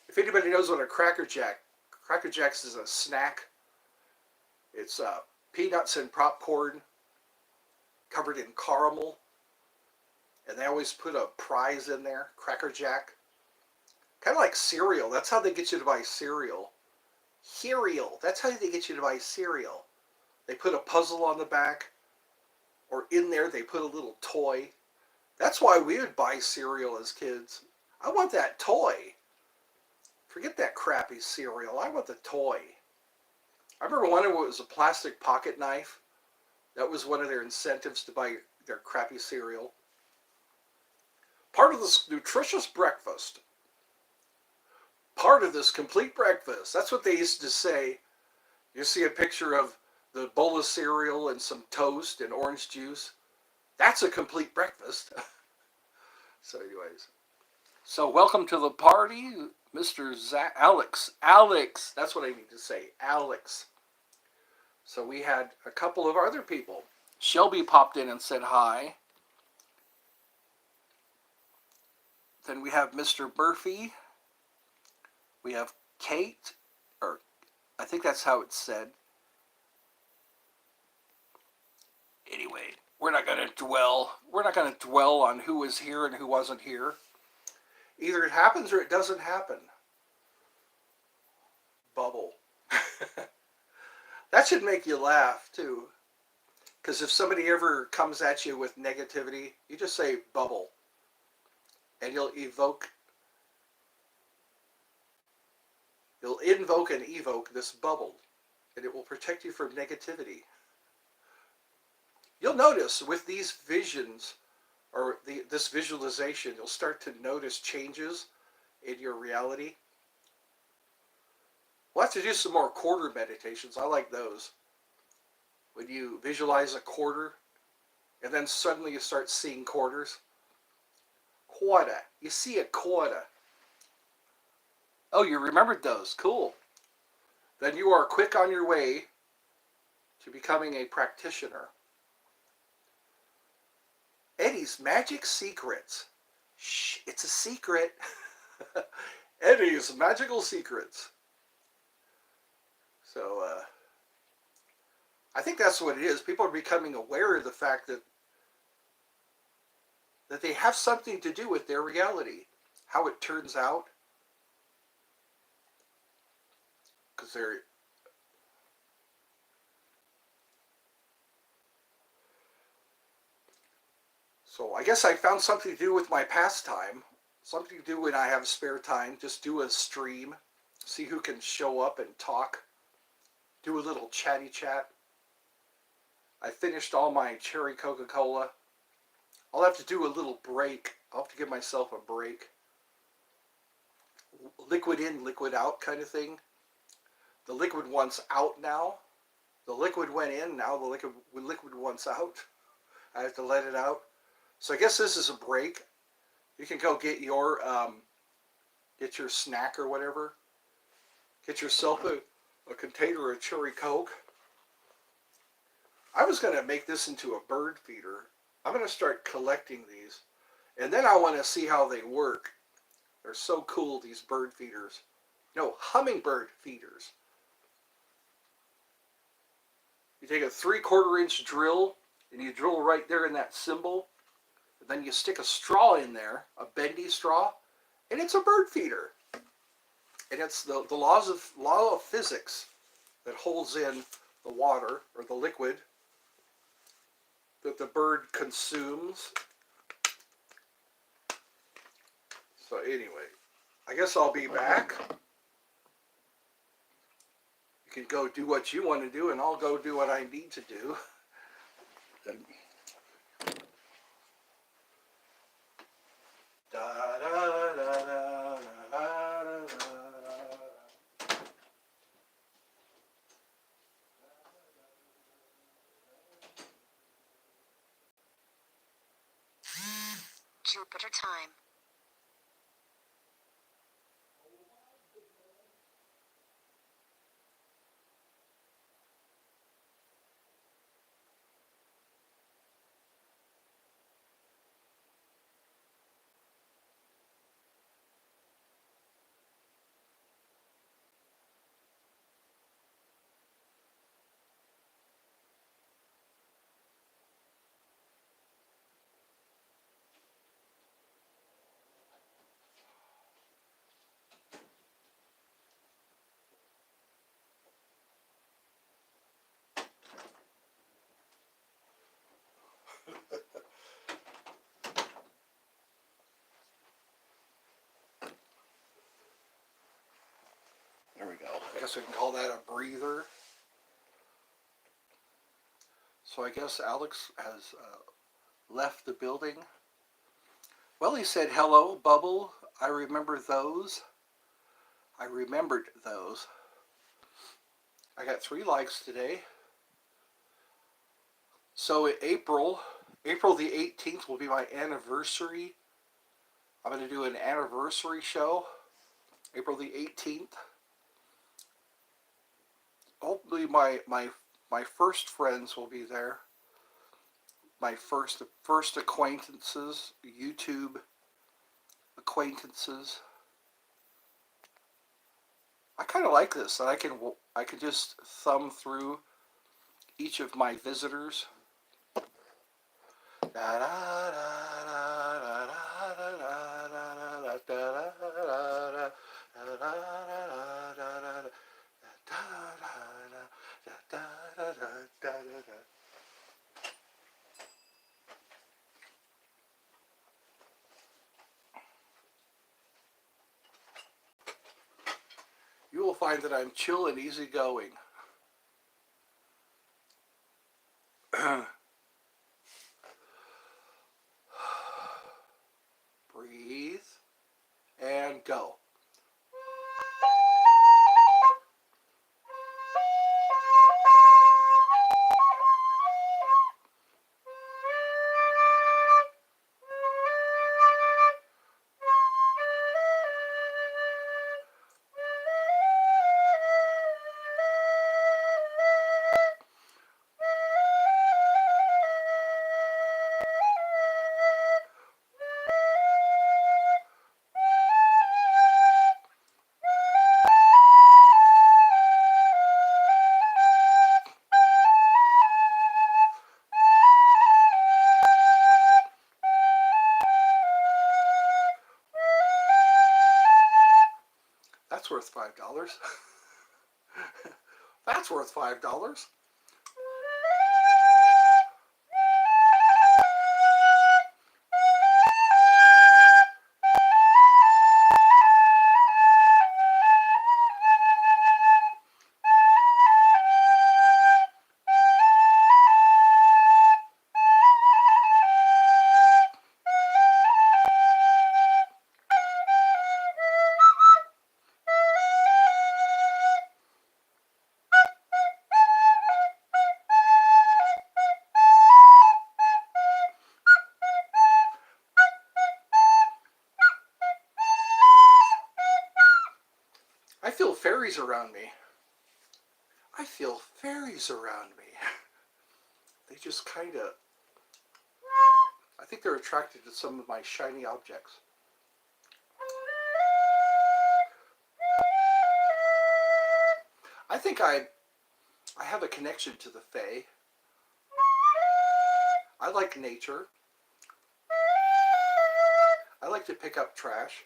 If anybody knows what a Cracker Jacks is a snack. It's peanuts and popcorn covered in caramel. And they always put a prize in there, Cracker Jack. Kind of like cereal. That's how they get you to buy cereal. Cereal. That's how they get you to buy cereal. They put a puzzle on the back. Or in there they put a little toy. That's why we would buy cereal as kids. I want that toy. Forget that crappy cereal. I want the toy. I remember one of it was a plastic pocket knife. That was one of their incentives to buy their crappy cereal. Part of this nutritious breakfast. Part of this complete breakfast. That's what they used to say. You see a picture of the bowl of cereal and some toast and orange juice. That's a complete breakfast. So anyways. So welcome to the party, Mr. Alex. Alex. That's what I need to say. Alex. So we had a couple of other people. Shelby popped in and said hi. Then we have Mr. Murphy. We have Kate, or I think that's how it's said. Anyway, we're not going to dwell on who was here and who wasn't here. Either it happens or it doesn't happen. Bubble. That should make you laugh too. Because if somebody ever comes at you with negativity, you just say bubble. And you'll invoke and evoke this bubble. And it will protect you from negativity. You'll notice with these visions, or this visualization, you'll start to notice changes in your reality. We'll have to do some more quarter meditations. I like those. When you visualize a quarter, and then suddenly you start seeing quarters. Quarter. You see a quarter. Oh, you remembered those. Cool. Then you are quick on your way to becoming a practitioner. Eddie's Magic Secrets. Shh, it's a secret. Eddie's Magical Secrets. So, I think that's what it is. People are becoming aware of the fact that they have something to do with their reality. How it turns out. Because they're... So I guess I found something to do with my pastime. Something to do when I have spare time. Just do a stream. See who can show up and talk. Do a little chatty chat. I finished all my cherry Coca-Cola. I'll have to do a little break. I'll have to give myself a break. Liquid in, liquid out kind of thing. The liquid wants out now. The liquid went in, now the liquid wants out. I have to let it out. So I guess this is a break. You can go get your snack or whatever. Get yourself a container of cherry Coke. I was going to make this into a bird feeder. I'm going to start collecting these. And then I want to see how they work. They're so cool, these bird feeders. No, hummingbird feeders. You take a 3/4 inch drill and you drill right there in that symbol. And then you stick a straw in there, a bendy straw, and it's a bird feeder. And it's the law of physics that holds in the water or the liquid that the bird consumes. So anyway, I guess I'll be back. You can go do what you want to do, and I'll go do what I need to do. Da, da, da, da, da, da, da, da. Jupiter time. There we go. I guess we can call that a breather. So I guess Alex has left the building. Well, he said, hello, Bubble. I remember those. I remembered those. I got 3 likes today. So April the 18th will be my anniversary. I'm going to do an anniversary show. April the 18th. Hopefully my My first friends will be there. My first acquaintances, YouTube acquaintances. I kind of like this. I can just thumb through each of my visitors. You will find that I'm chill and easygoing. Breathe and go. That's worth $5. That's worth $5. I feel fairies around me. I feel fairies around me. They just kind of, I think they're attracted to some of my shiny objects. I think I have a connection to the fae. I like nature. I like to pick up trash.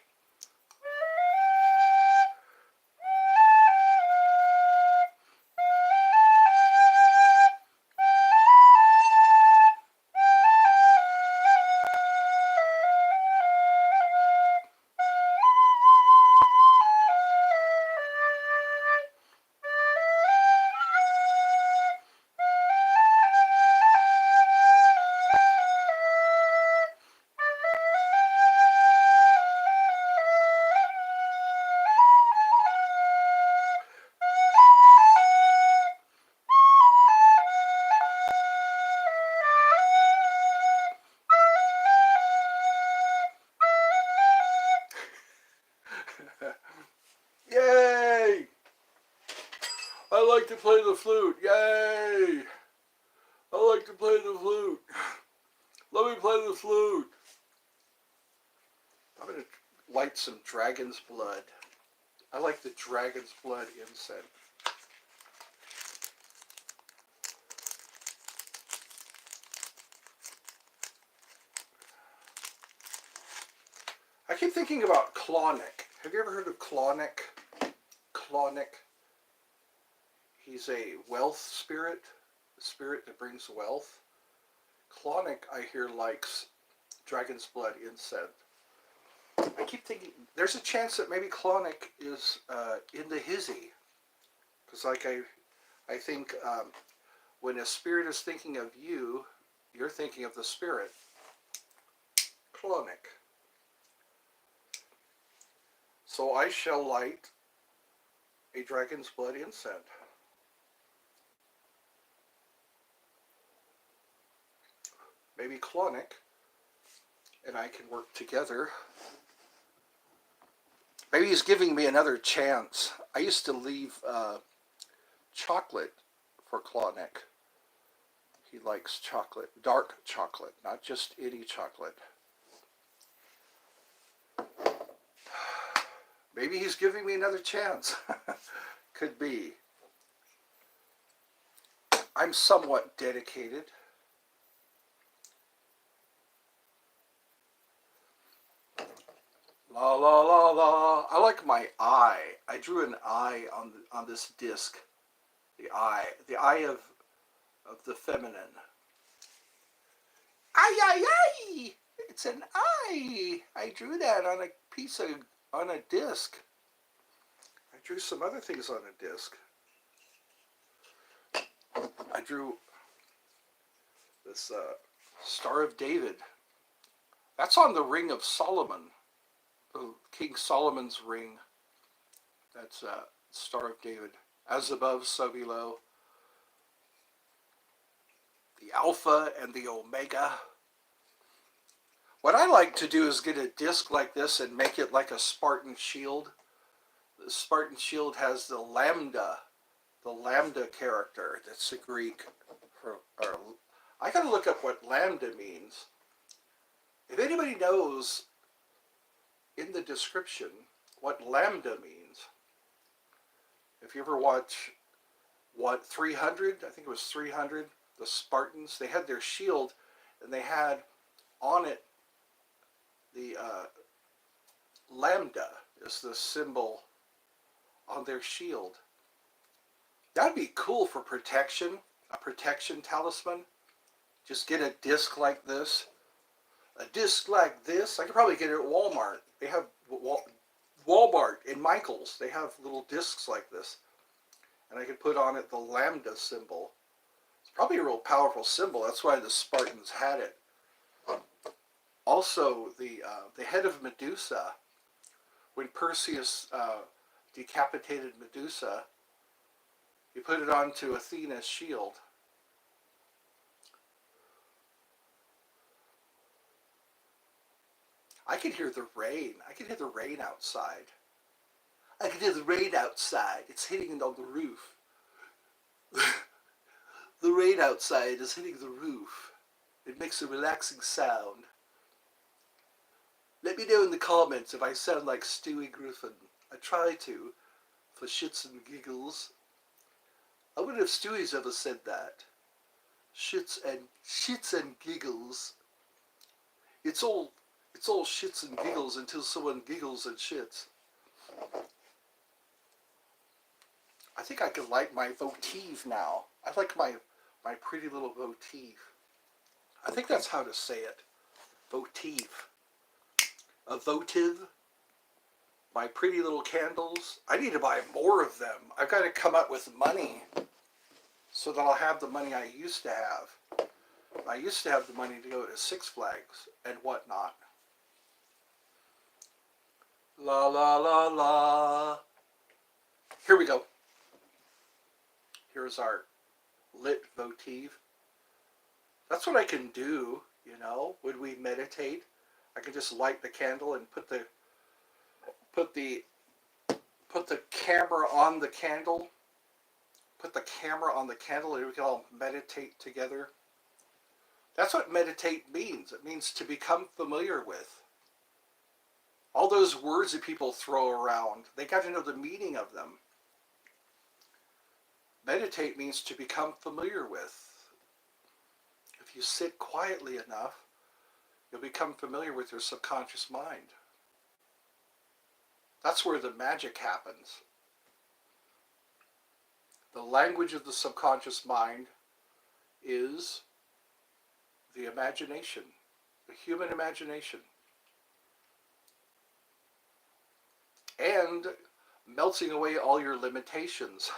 Yay! I like to play the flute. Yay! I like to play the flute. Let me play the flute. I'm going to light some dragon's blood. I like the dragon's blood incense. I keep thinking about Clonic. Have you ever heard of Clonic? Clonic. He's a wealth spirit, a spirit that brings wealth. Clonic, I hear, likes dragon's blood incense. I keep thinking there's a chance that maybe Clonic is in the hizzy. Because like I think when a spirit is thinking of you, you're thinking of the spirit. Clonic. So I shall light a dragon's blood incense. Maybe Clonic and I can work together. Maybe he's giving me another chance. I used to leave chocolate for Clawneck. He likes chocolate, dark chocolate, not just any chocolate. Maybe he's giving me another chance. Could be. I'm somewhat dedicated. La la la la. I like my eye. I drew an eye on this disc. The eye of the feminine. Ay ay ay! It's an eye. I drew that on a disc. I drew some other things on a disc. I drew this Star of David. That's on the Ring of Solomon, King Solomon's ring. That's Star of David. As above, so below. The Alpha and the Omega. What I like to do is get a disc like this and make it like a Spartan shield. The Spartan shield has the lambda character. That's the Greek. I gotta look up what lambda means. If anybody knows in the description what lambda means, if you ever watch 300, I think it was 300, the Spartans, they had their shield and they had on it the lambda is the symbol on their shield. That'd be cool for protection, a protection talisman. Just get a disc like this. A disc like this, I could probably get it at Walmart. They have Walmart and Michael's. They have little discs like this. And I could put on it the lambda symbol. It's probably a real powerful symbol. That's why the Spartans had it. Also, the head of Medusa, when Perseus decapitated Medusa, he put it onto Athena's shield. I could hear the rain. I could hear the rain outside. I could hear the rain outside. It's hitting on the roof. The rain outside is hitting the roof. It makes a relaxing sound. Let me know in the comments if I sound like Stewie Griffin. I try to, for shits and giggles. I wonder if Stewie's ever said that. Shits and giggles. It's all shits and giggles until someone giggles and shits. I think I could light my votive now. I like my pretty little votive. I think that's how to say it. Votive. A votive. My pretty little candles. I need to buy more of them. I've got to come up with money so that I'll have the money I used to have. I used to have the money to go to Six Flags and whatnot. La la la la. Here we go. Here's our lit votive. That's what I can do, you know, when we meditate. I can just light the candle and put the camera on the candle. Put the camera on the candle and we can all meditate together. That's what meditate means. It means to become familiar with. All those words that people throw around, they got to know the meaning of them. Meditate means to become familiar with. If you sit quietly enough, you'll become familiar with your subconscious mind. That's where the magic happens. The language of the subconscious mind is the imagination, the human imagination. And melting away all your limitations,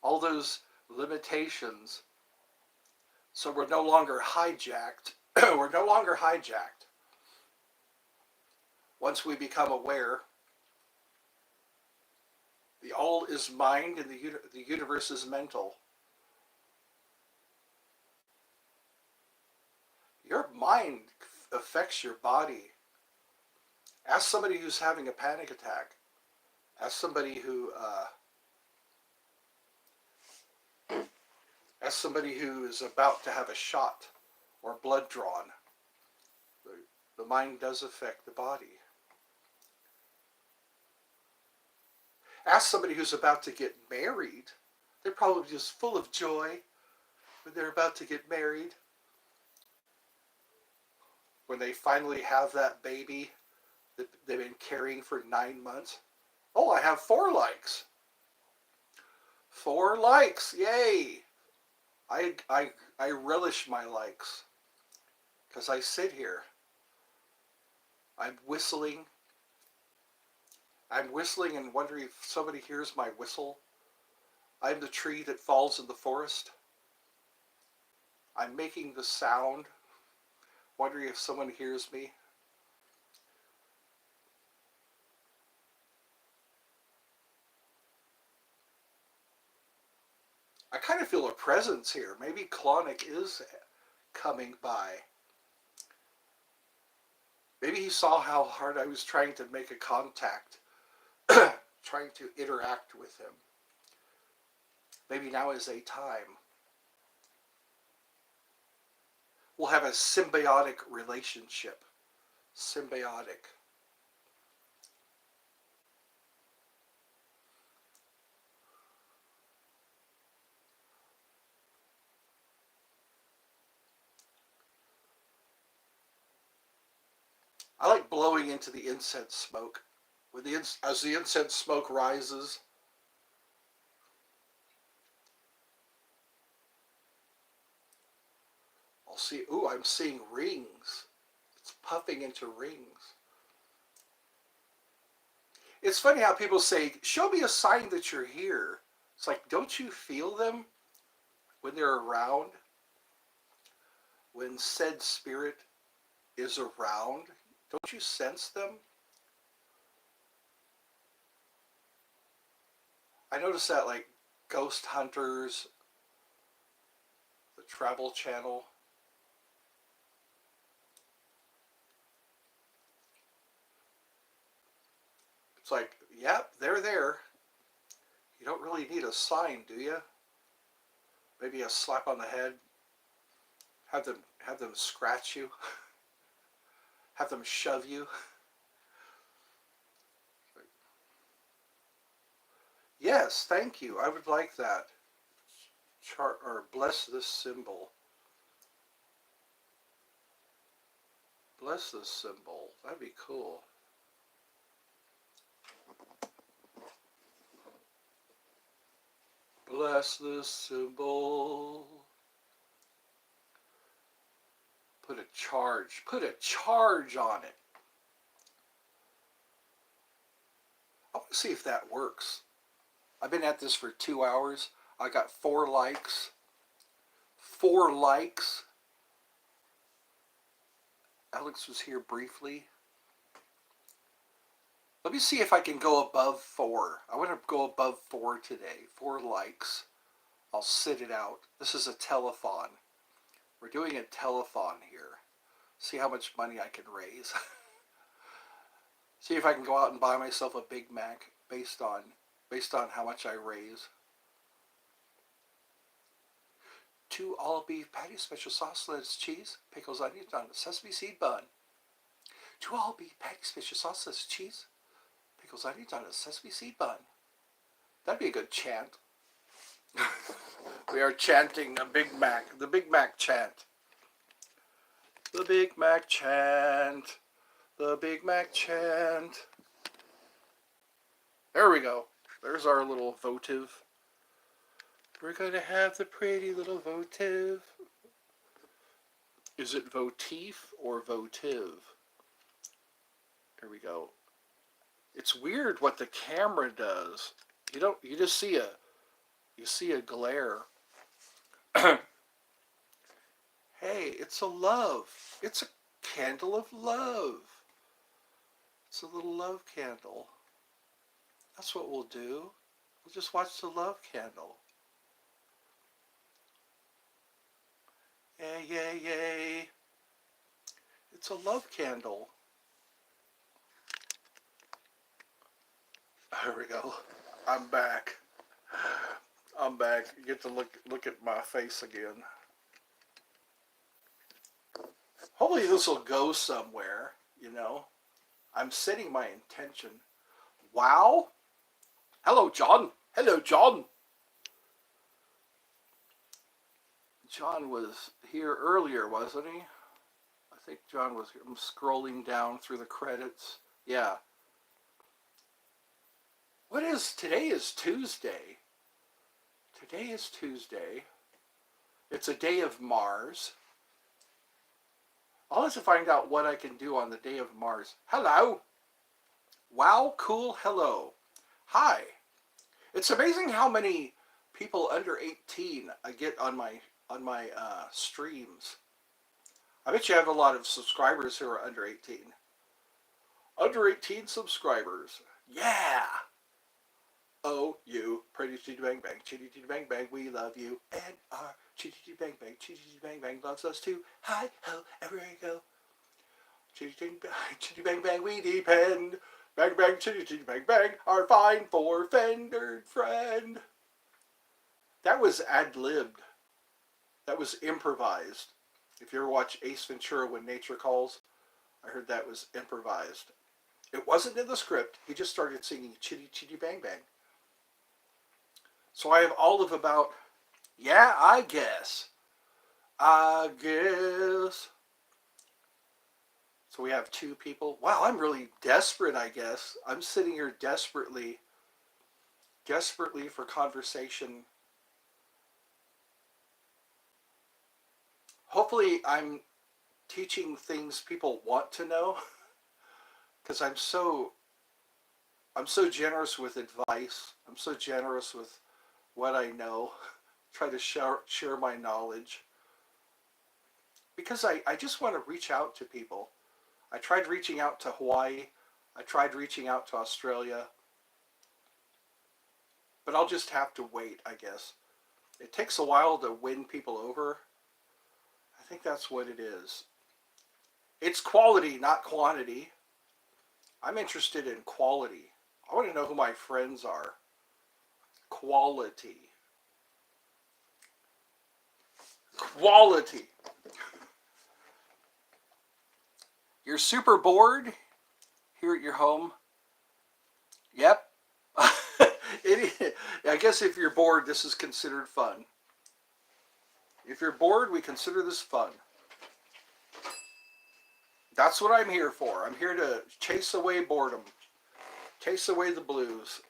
all those limitations, so we're no longer hijacked. We're no longer hijacked. Once we become aware, the all is mind and the universe is mental. Your mind affects your body. Ask somebody who's having a panic attack. Ask somebody who Ask somebody who is about to have a shot or blood drawn. The mind does affect the body. Ask somebody who's about to get married. They're probably just full of joy when they're about to get married. When they finally have that baby that they've been carrying for 9 months. Oh, I have 4 likes. 4 likes, yay! I relish my likes because I sit here. I'm whistling. I'm whistling and wondering if somebody hears my whistle. I'm the tree that falls in the forest. I'm making the sound, wondering if someone hears me. I kind of feel a presence here. Maybe Klonic is coming by. Maybe he saw how hard I was trying to make a contact, trying to interact with him. Maybe now is a time. We'll have a symbiotic relationship. Symbiotic. I like blowing into the incense smoke. As the incense smoke rises, I'll see, ooh, I'm seeing rings. It's puffing into rings. It's funny how people say, show me a sign that you're here. It's like, don't you feel them when they're around? When said spirit is around, don't you sense them? I notice that like Ghost Hunters, the Travel Channel. It's like, yep, they're there. You don't really need a sign, do you? Maybe a slap on the head. Have them scratch you. Have them shove you. Yes, thank you. I would like that. Or bless this symbol. Bless this symbol. That'd be cool. Bless this symbol. Put a charge on it. I want to see if that works. I've been at this for 2 hours. I got 4 likes. 4 likes. Alex was here briefly. Let me see if I can go above 4. I want to go above 4 today. 4 likes. I'll sit it out. This is a telethon. We're doing a telethon here. See how much money I can raise. See if I can go out and buy myself a Big Mac based on how much I raise. 2 all-beef patties, special sauce, lettuce, cheese, pickles, onions on a sesame seed bun. 2 all-beef patties, special sauce, lettuce, cheese, pickles, onions on a sesame seed bun. That'd be a good chant. We are chanting a Big Mac, the Big Mac chant. The Big Mac chant. The Big Mac chant. There we go. There's our little votive. We're going to have the pretty little votive. Is it votif or votive? Here we go. It's weird what the camera does. You just see a glare. Hey, it's a love. It's a candle of love. It's a little love candle. That's what we'll do. We'll just watch the love candle. Yay, yay, yay. It's a love candle. There we go. I'm back. I'm back. You get to look at my face again. Hopefully this will go somewhere, you know. I'm setting my intention. Wow. Hello, John. Hello, John. John was here earlier, wasn't he? I think John was here. I'm scrolling down through the credits. Yeah. Today is Tuesday. Today is Tuesday. It's a day of Mars. I'll have to find out what I can do on the day of Mars. Hello. Wow, cool, hello. Hi. It's amazing how many people under 18 I get on my streams. I bet you have a lot of subscribers who are under 18. Under 18 subscribers. Yeah. Oh, you pretty chitty bang bang, chitty chitty bang bang, we love you. And our chitty chitty bang bang, chitty chitty bang bang loves us too. Hi ho, everywhere you go. Chitty chitty bang bang, we depend. Bang bang, chitty chitty bang bang, our fine four-fingered friend. That was ad-libbed. That was improvised. If you ever watch Ace Ventura When Nature Calls, I heard that was improvised. It wasn't in the script. He just started singing chitty chitty bang bang. So I have all of about, yeah, I guess. So we have two people. Wow, I'm really desperate, I guess. I'm sitting here desperately for conversation. Hopefully I'm teaching things people want to know, because I'm so generous with advice. I'm so generous with what I know. Try to share my knowledge, because I just want to reach out to people. I tried reaching out to Hawaii. I tried reaching out to Australia. But I'll just have to wait, I guess. It takes a while to win people over. I think that's what it is. It's quality, not quantity. I'm interested in quality. I want to know who my friends are. Quality. Quality. You're super bored here at your home? Yep. I guess if you're bored, this is considered fun. If you're bored, we consider this fun. That's what I'm here for. I'm here to chase away boredom. Chase away the blues.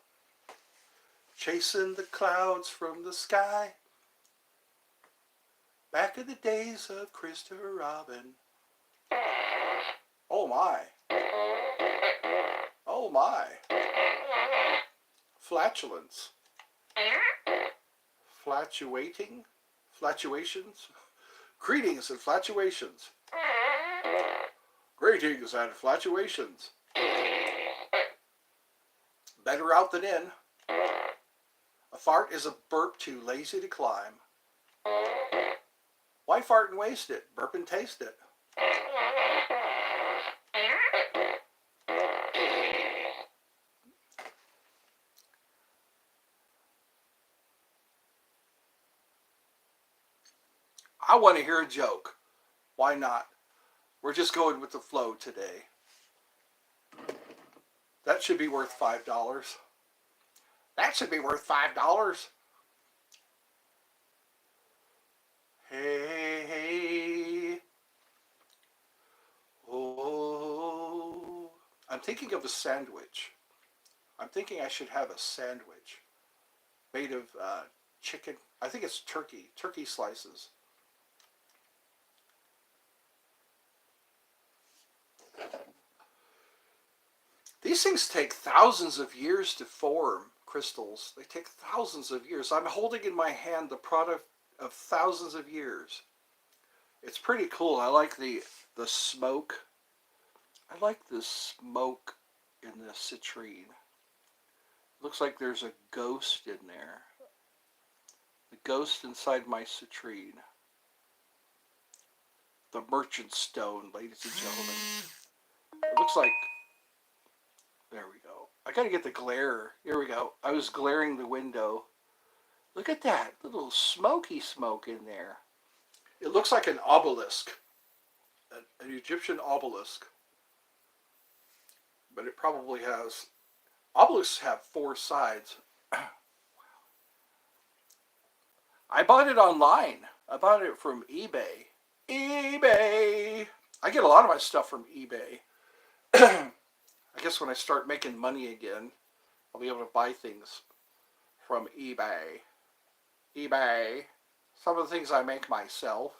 Chasing the clouds from the sky. Back in the days of Christopher Robin. Oh my. Oh my. Flatulence. Flatuating? Flatuations? Greetings and flatuations. Greetings and flatuations. Better out than in. A fart is a burp too lazy to climb. Why fart and waste it? Burp and taste it. I want to hear a joke. Why not? We're just going with the flow today. That should be worth $5. That should be worth $5. Hey. Oh. I'm thinking of a sandwich. I'm thinking I should have a sandwich made of chicken. I think it's turkey slices. These things take thousands of years to form, crystals. They take thousands of years. I'm holding in my hand the product of thousands of years. It's pretty cool. I like the smoke. I like the smoke in the citrine. Looks like there's a ghost in there. The ghost inside my citrine. The merchant stone, ladies and gentlemen. It looks like... There we go. I gotta get the glare. Here we go. I was glaring the window. Look at that little smoky smoke in there. It looks like an obelisk, an Egyptian obelisk, but it probably has. Obelisks have four sides. I bought it online. I bought it from eBay. eBay. I get a lot of my stuff from eBay. I guess when I start making money again, I'll be able to buy things from eBay. eBay. Some of the things I make myself.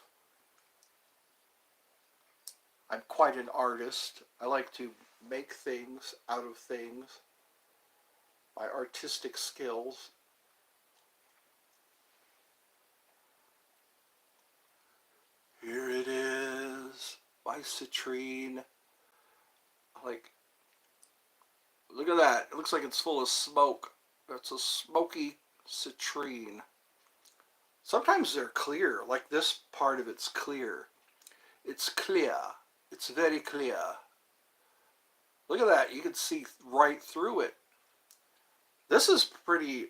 I'm quite an artist. I like to make things out of things. My artistic skills. Here it is, my citrine. Like, look at that. It looks like it's full of smoke. That's a smoky citrine. Sometimes they're clear, like this part of it's clear. It's clear. It's very clear. Look at that. You can see right through it. This is pretty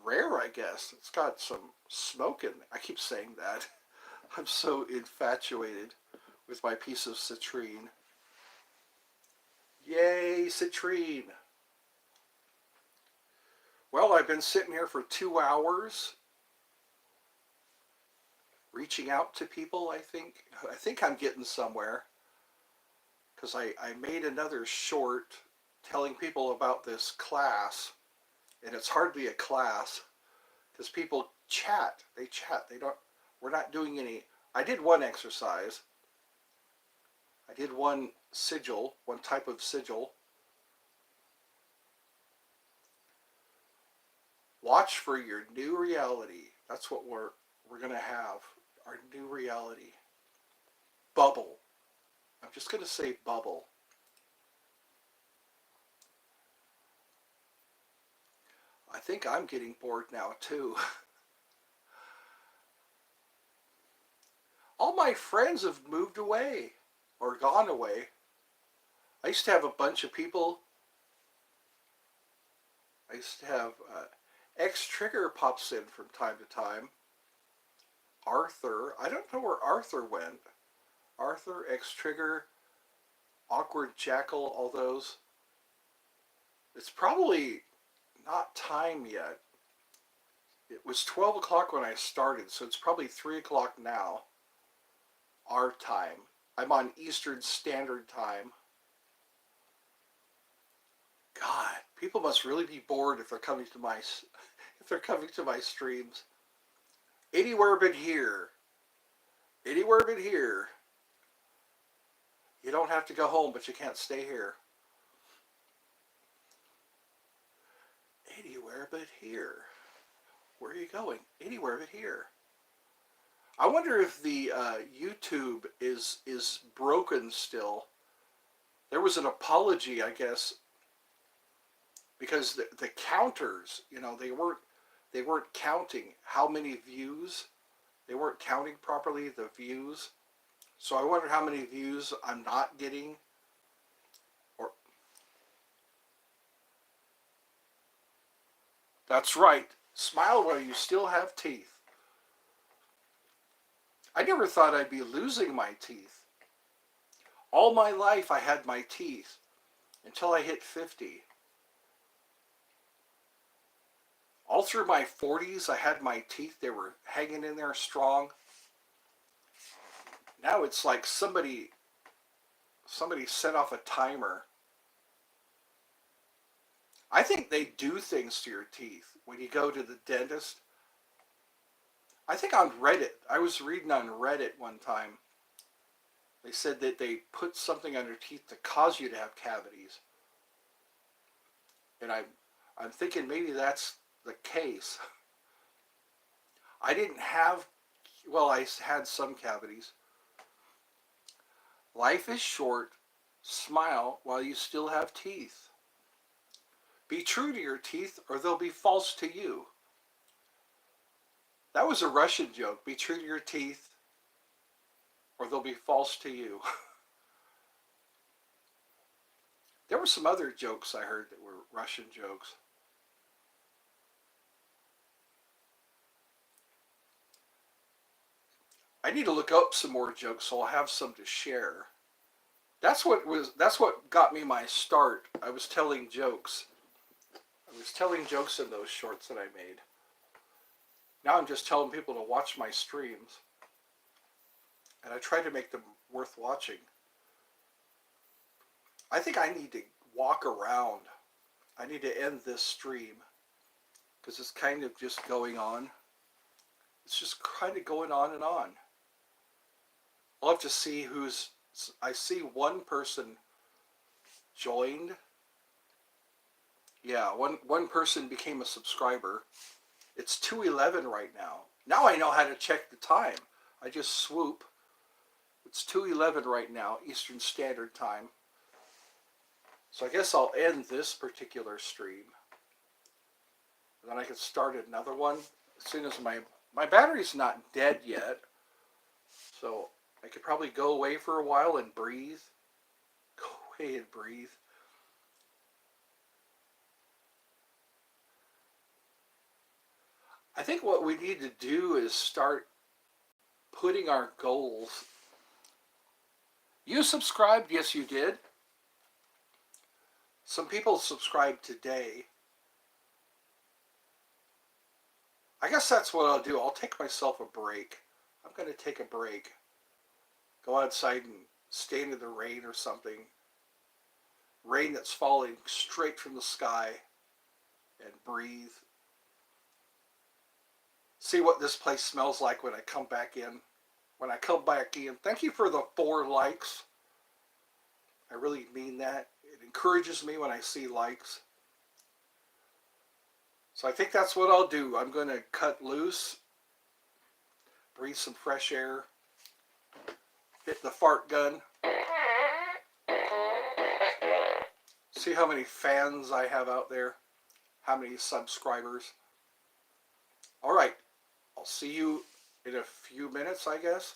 rare, I guess. It's got some smoke in it. I keep saying that. I'm so infatuated with my piece of citrine. Yay, citrine. Well, I've been sitting here for 2 hours reaching out to people, I think. I think I'm getting somewhere because I made another short telling people about this class, and it's hardly a class because people chat. They chat. We're not doing any. I did one exercise. I did one sigil, one type of sigil. Watch for your new reality. That's what we're going to have. Our new reality. Bubble. I'm just going to say bubble. I think I'm getting bored now too. All my friends have moved away or gone away. I used to have a bunch of people. I used to have X Trigger pops in from time to time. Arthur. I don't know where Arthur went. Arthur, X Trigger, Awkward Jackal, all those. It's probably not time yet. It was 12 o'clock when I started, so it's probably 3 o'clock now. Our time. I'm on Eastern Standard Time. God, people must really be bored if they're coming to my streams. Anywhere but here. Anywhere but here. You don't have to go home, but you can't stay here. Anywhere but here. Where are you going? Anywhere but here. I wonder if the YouTube is broken still. There was an apology, I guess, because the counters, they weren't counting how many views. They weren't counting properly the views. So I wonder how many views I'm not getting. Or that's right. Smile while you still have teeth. I never thought I'd be losing my teeth. All my life I had my teeth until I hit 50. All through my 40s I had my teeth. They were hanging in there strong. Now it's like somebody set off a timer. I think they do things to your teeth when you go to the dentist. I think on Reddit, I was reading on Reddit one time, they said that they put something on your teeth to cause you to have cavities. And I'm thinking maybe that's the case. I didn't have, well, I had some cavities. Life is short. Smile while you still have teeth. Be true to your teeth or they'll be false to you. That was a Russian joke. Be true to your teeth or they'll be false to you. There were some other jokes I heard that were Russian jokes. I need to look up some more jokes so I'll have some to share. That's what got me my start. I was telling jokes. I was telling jokes in those shorts that I made. Now I'm just telling people to watch my streams. And I try to make them worth watching. I think I need to walk around. I need to end this stream because it's kind of just going on. It's just kind of going on and on. I'll have to see who's... I see one person joined. Yeah, one person became a subscriber. It's 2:11 right now. Now I know how to check the time. I just swoop. It's 2:11 right now, Eastern Standard Time. So I guess I'll end this particular stream. And then I can start another one as soon as my battery's not dead yet. So I could probably go away for a while and breathe. Go away and breathe. I think what we need to do is start putting our goals. You subscribed? Yes, you did. Some people subscribed today. I guess that's what I'll do. I'll take myself a break. I'm going to take a break. Go outside and stand in the rain or something. Rain that's falling straight from the sky. And breathe. See what this place smells like when I come back in. When I come back in. Thank you for the 4 likes. I really mean that. It encourages me when I see likes. So I think that's what I'll do. I'm going to cut loose, breathe some fresh air, hit the fart gun, see how many fans I have out there, how many subscribers. All right, I'll see you in a few minutes, I guess.